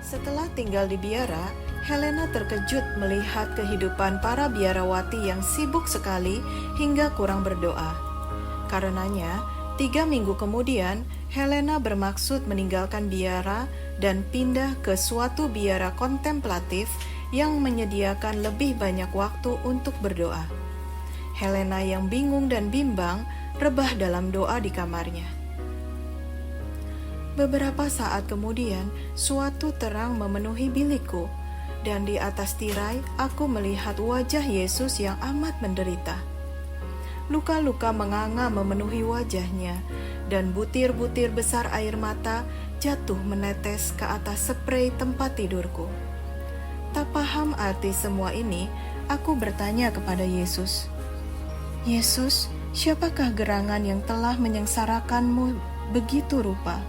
Speaker 3: Setelah tinggal di biara, Helena terkejut melihat kehidupan para biarawati yang sibuk sekali hingga kurang berdoa. Karenanya, 3 minggu kemudian, Helena bermaksud meninggalkan biara dan pindah ke suatu biara kontemplatif yang menyediakan lebih banyak waktu untuk berdoa. Helena yang bingung dan bimbang rebah dalam doa di kamarnya. Beberapa saat kemudian, suatu terang memenuhi bilikku, dan di atas tirai aku melihat wajah Yesus yang amat menderita. Luka-luka menganga memenuhi wajahnya, dan butir-butir besar air mata jatuh menetes ke atas sprei tempat tidurku. Tak paham arti semua ini, aku bertanya kepada Yesus, "Yesus, siapakah gerangan yang telah menyengsarakanmu begitu rupa?"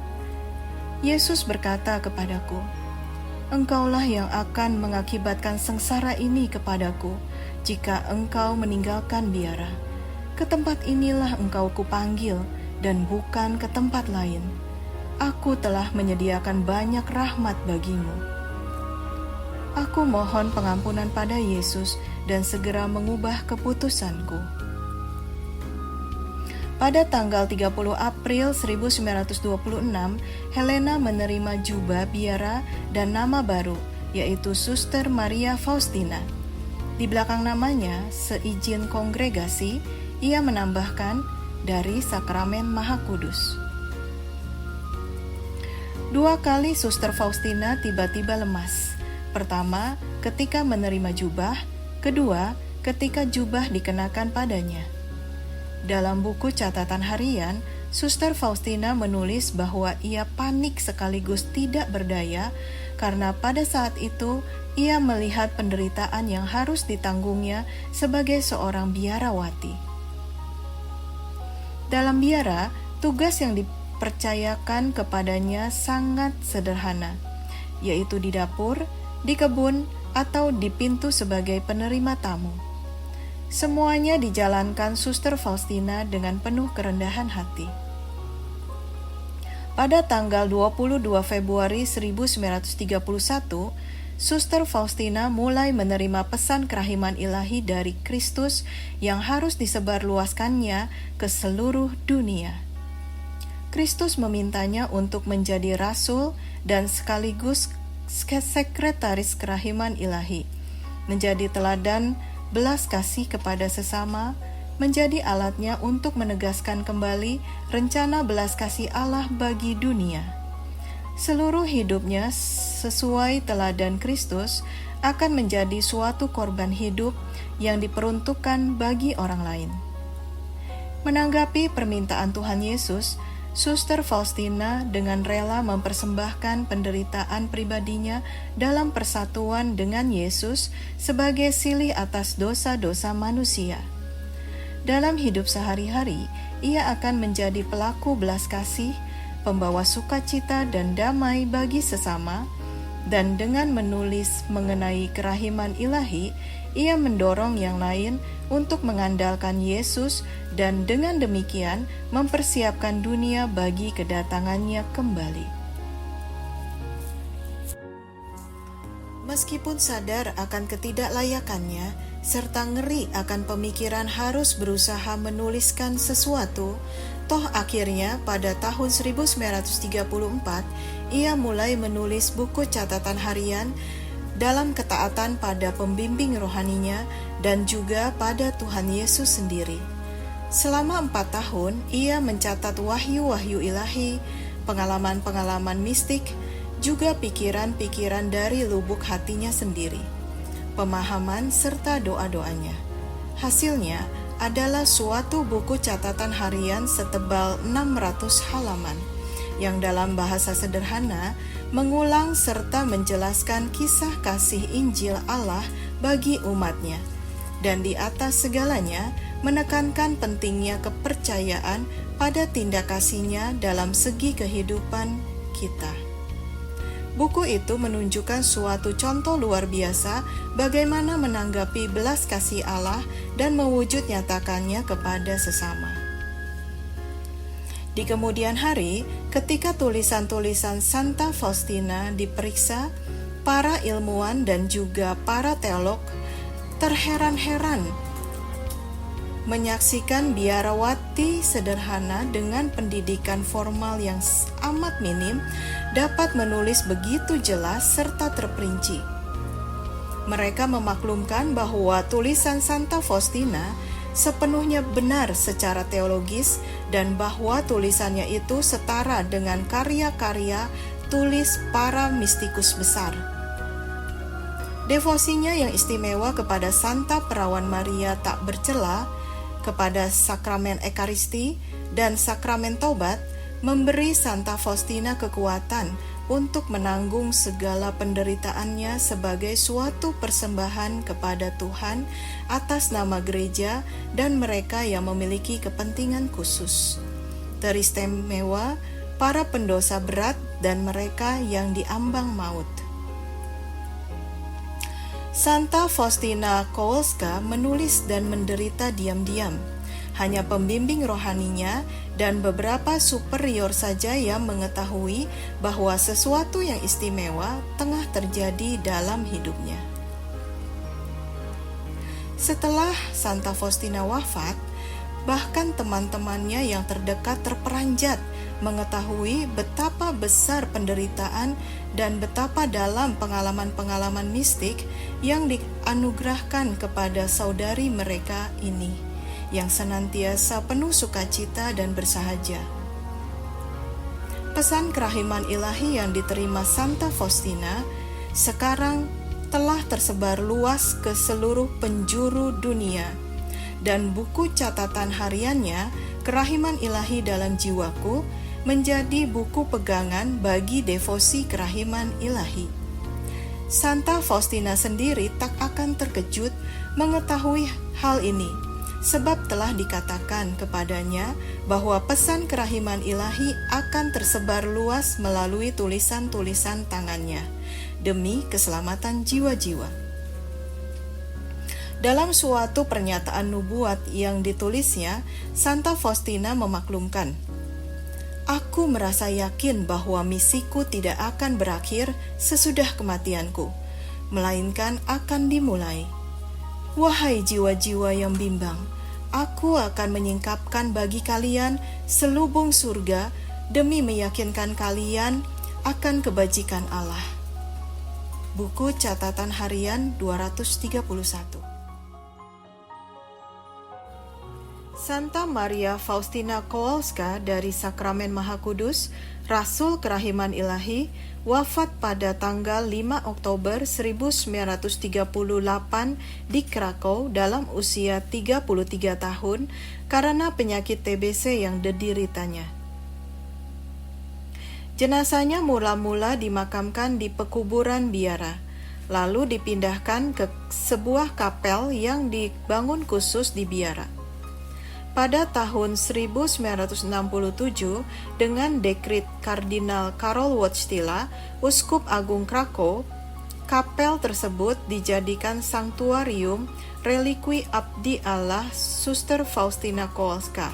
Speaker 3: Yesus berkata kepadaku, "Engkaulah yang akan mengakibatkan sengsara ini kepadaku jika engkau meninggalkan biara. Ke tempat inilah engkau kupanggil dan bukan ke tempat lain. Aku telah menyediakan banyak rahmat bagimu." Aku mohon pengampunan pada Yesus dan segera mengubah keputusanku. Pada tanggal 30 April 1926, Helena menerima jubah biara dan nama baru, yaitu Suster Maria Faustina. Di belakang namanya, seizin kongregasi, ia menambahkan dari Sakramen Maha Kudus. 2 kali Suster Faustina tiba-tiba lemas. Pertama, ketika menerima jubah. Kedua, ketika jubah dikenakan padanya. Dalam buku catatan harian, Suster Faustina menulis bahwa ia panik sekaligus tidak berdaya karena pada saat itu ia melihat penderitaan yang harus ditanggungnya sebagai seorang biarawati. Dalam biara, tugas yang dipercayakan kepadanya sangat sederhana, yaitu di dapur, di kebun, atau di pintu sebagai penerima tamu. Semuanya dijalankan Suster Faustina dengan penuh kerendahan hati. Pada tanggal 22 Februari 1931, Suster Faustina mulai menerima pesan kerahiman ilahi dari Kristus yang harus disebarluaskannya ke seluruh dunia. Kristus memintanya untuk menjadi rasul dan sekaligus sekretaris kerahiman ilahi, menjadi teladan belas kasih kepada sesama, menjadi alatnya untuk menegaskan kembali rencana belas kasih Allah bagi dunia. Seluruh hidupnya sesuai teladan Kristus akan menjadi suatu korban hidup yang diperuntukkan bagi orang lain. Menanggapi permintaan Tuhan Yesus, Suster Faustina dengan rela mempersembahkan penderitaan pribadinya dalam persatuan dengan Yesus sebagai silih atas dosa-dosa manusia. Dalam hidup sehari-hari, ia akan menjadi pelaku belas kasih, pembawa sukacita dan damai bagi sesama, dan dengan menulis mengenai kerahiman ilahi, ia mendorong yang lain untuk mengandalkan Yesus dan dengan demikian mempersiapkan dunia bagi kedatangannya kembali. Meskipun sadar akan ketidaklayakannya, serta ngeri akan pemikiran harus berusaha menuliskan sesuatu, toh akhirnya pada tahun 1934, ia mulai menulis buku catatan harian dalam ketaatan pada pembimbing rohaninya dan juga pada Tuhan Yesus sendiri. Selama 4 tahun, ia mencatat wahyu-wahyu ilahi, pengalaman-pengalaman mistik, juga pikiran-pikiran dari lubuk hatinya sendiri, pemahaman serta doa-doanya. Hasilnya adalah suatu buku catatan harian setebal 600 halaman, yang dalam bahasa sederhana mengulang serta menjelaskan kisah kasih Injil Allah bagi umatnya, dan di atas segalanya menekankan pentingnya kepercayaan pada tindak kasihnya dalam segi kehidupan kita. Buku itu menunjukkan suatu contoh luar biasa bagaimana menanggapi belas kasih Allah dan mewujud nyatakannya kepada sesama. Di kemudian hari, ketika tulisan-tulisan Santa Faustina diperiksa, para ilmuwan dan juga para teolog terheran-heran menyaksikan biarawati sederhana dengan pendidikan formal yang amat minim dapat menulis begitu jelas serta terperinci. Mereka memaklumkan bahwa tulisan Santa Faustina sepenuhnya benar secara teologis dan bahwa tulisannya itu setara dengan karya-karya tulis para mistikus besar. Devosinya yang istimewa kepada Santa Perawan Maria tak bercela, kepada sakramen Ekaristi dan sakramen Taubat, memberi Santa Faustina kekuatan untuk menanggung segala penderitaannya sebagai suatu persembahan kepada Tuhan atas nama gereja dan mereka yang memiliki kepentingan khusus, teristimewa para pendosa berat dan mereka yang diambang maut. Santa Faustina Kowalska menulis dan menderita diam-diam. Hanya pembimbing rohaninya dan beberapa superior saja yang mengetahui bahwa sesuatu yang istimewa tengah terjadi dalam hidupnya. Setelah Santa Faustina wafat, bahkan teman-temannya yang terdekat terperanjat mengetahui betapa besar penderitaan dan betapa dalam pengalaman-pengalaman mistik yang dianugerahkan kepada saudari mereka ini, yang senantiasa penuh sukacita dan bersahaja. Pesan kerahiman ilahi yang diterima Santa Faustina sekarang telah tersebar luas ke seluruh penjuru dunia, dan buku catatan hariannya Kerahiman Ilahi dalam Jiwaku menjadi buku pegangan bagi devosi kerahiman ilahi. Santa Faustina sendiri tak akan terkejut mengetahui hal ini, sebab telah dikatakan kepadanya bahwa pesan kerahiman ilahi akan tersebar luas melalui tulisan-tulisan tangannya, demi keselamatan jiwa-jiwa. Dalam suatu pernyataan nubuat yang ditulisnya, Santa Faustina memaklumkan, "Aku merasa yakin bahwa misiku tidak akan berakhir sesudah kematianku, melainkan akan dimulai. Wahai jiwa-jiwa yang bimbang, aku akan menyingkapkan bagi kalian selubung surga demi meyakinkan kalian akan kebajikan Allah." Buku catatan harian 231. Santa Maria Faustina Kowalska dari Sakramen Maha Kudus, Rasul Kerahiman Ilahi, wafat pada tanggal 5 Oktober 1938 di Krakow dalam usia 33 tahun karena penyakit TBC yang dideritanya. Jenazahnya mula-mula dimakamkan di pekuburan biara, lalu dipindahkan ke sebuah kapel yang dibangun khusus di biara. Pada tahun 1967, dengan dekrit Kardinal Karol Wojtyla, Uskup Agung Krakow, kapel tersebut dijadikan sanktuarium relikwi Abdi Allah Suster Faustina Kowalska.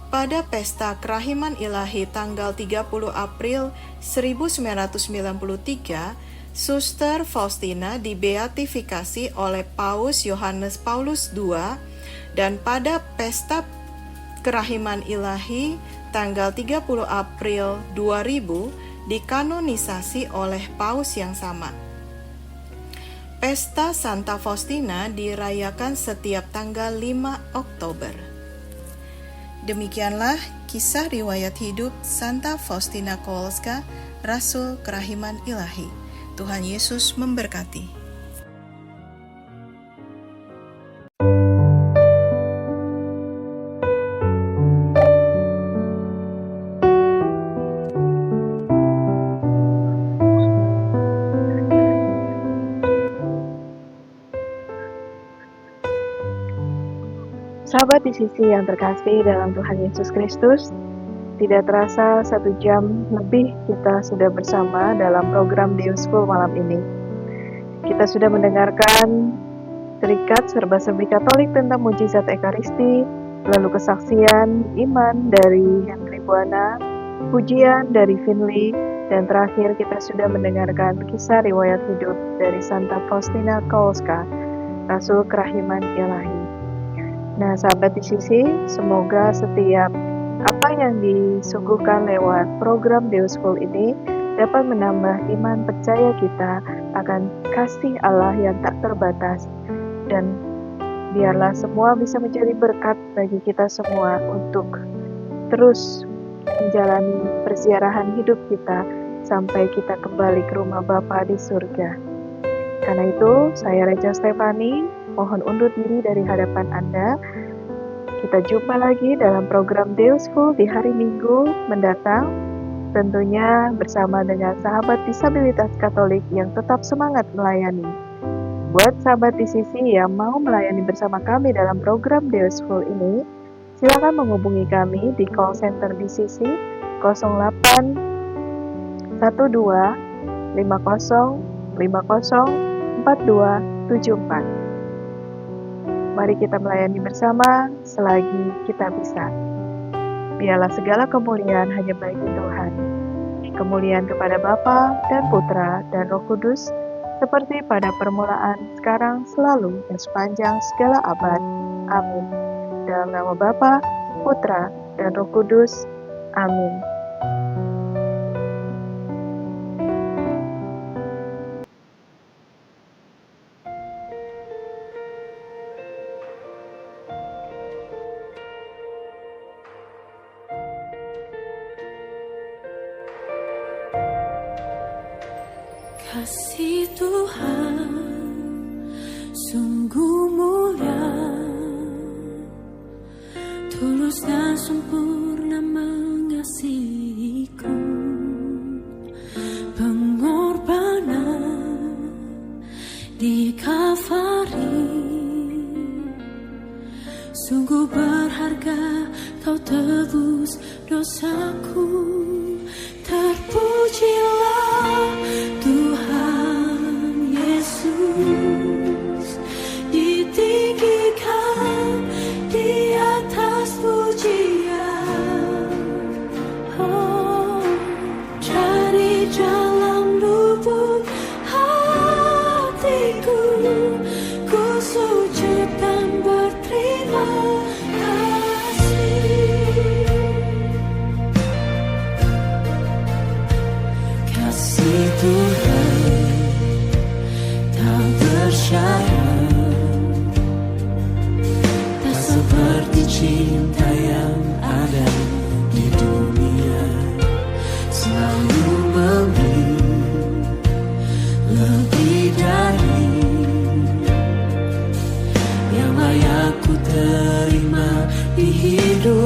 Speaker 3: Pada pesta Kerahiman Ilahi tanggal 30 April 1993, Suster Faustina dibeatifikasi oleh Paus Yohanes Paulus II, dan pada pesta Kerahiman Ilahi tanggal 30 April 2000 dikanonisasi oleh Paus yang sama. Pesta Santa Faustina dirayakan setiap tanggal 5 Oktober. Demikianlah kisah riwayat hidup Santa Faustina Kowalska, Rasul Kerahiman Ilahi. Tuhan Yesus memberkati.
Speaker 5: Sahabat di sisi yang terkasih dalam Tuhan Yesus Kristus, tidak terasa 1 jam lebih kita sudah bersama dalam program Deusful malam ini. Kita sudah mendengarkan terikat serba-serbi Katolik tentang mujizat Ekaristi, lalu kesaksian iman dari Henry Buana, pujian dari Finley, dan terakhir kita sudah mendengarkan kisah riwayat hidup dari Santa Faustina Kowalska, Rasul Kerahiman Ilahi. Nah, sahabat di sisi, semoga setiap apa yang disuguhkan lewat program Deusful ini dapat menambah iman percaya kita akan kasih Allah yang tak terbatas dan Biarlah semua bisa menjadi berkat bagi kita semua untuk terus menjalani perziarahan hidup kita sampai kita kembali ke rumah Bapa di surga. Karena itu, saya Reja Stefani mohon undur diri dari hadapan Anda. Kita jumpa lagi dalam program Deusful di hari Minggu mendatang, tentunya bersama dengan sahabat disabilitas Katolik yang tetap semangat melayani. Buat sahabat DCC yang mau melayani bersama kami dalam program Deusful ini, silakan menghubungi kami di call center DCC 0812 50 50 4274. Mari kita melayani bersama selagi kita bisa. Biarlah segala kemuliaan hanya bagi Tuhan. Kemuliaan kepada Bapa dan Putra dan Roh Kudus, seperti pada permulaan, sekarang, selalu, dan sepanjang segala abad. Amin. Dalam nama Bapa, Putra, dan Roh Kudus. Amin.
Speaker 6: Kasih Tuhan sungguh mulia, tulus dan sempurna mengasihiku. Pengorbanan di Kalvari sungguh berharga, kau tebus dosaku. Terpujilah Tuhan Yesus, ditinggikan di atas pujian. Oh, dari dalam lubuk hatiku, ku sujud dan berterima kasih. Kasih Tuhan tak bersyarat, tak seperti cinta yang ada di dunia. Selalu memberi lebih dari yang layak ku terima di hidup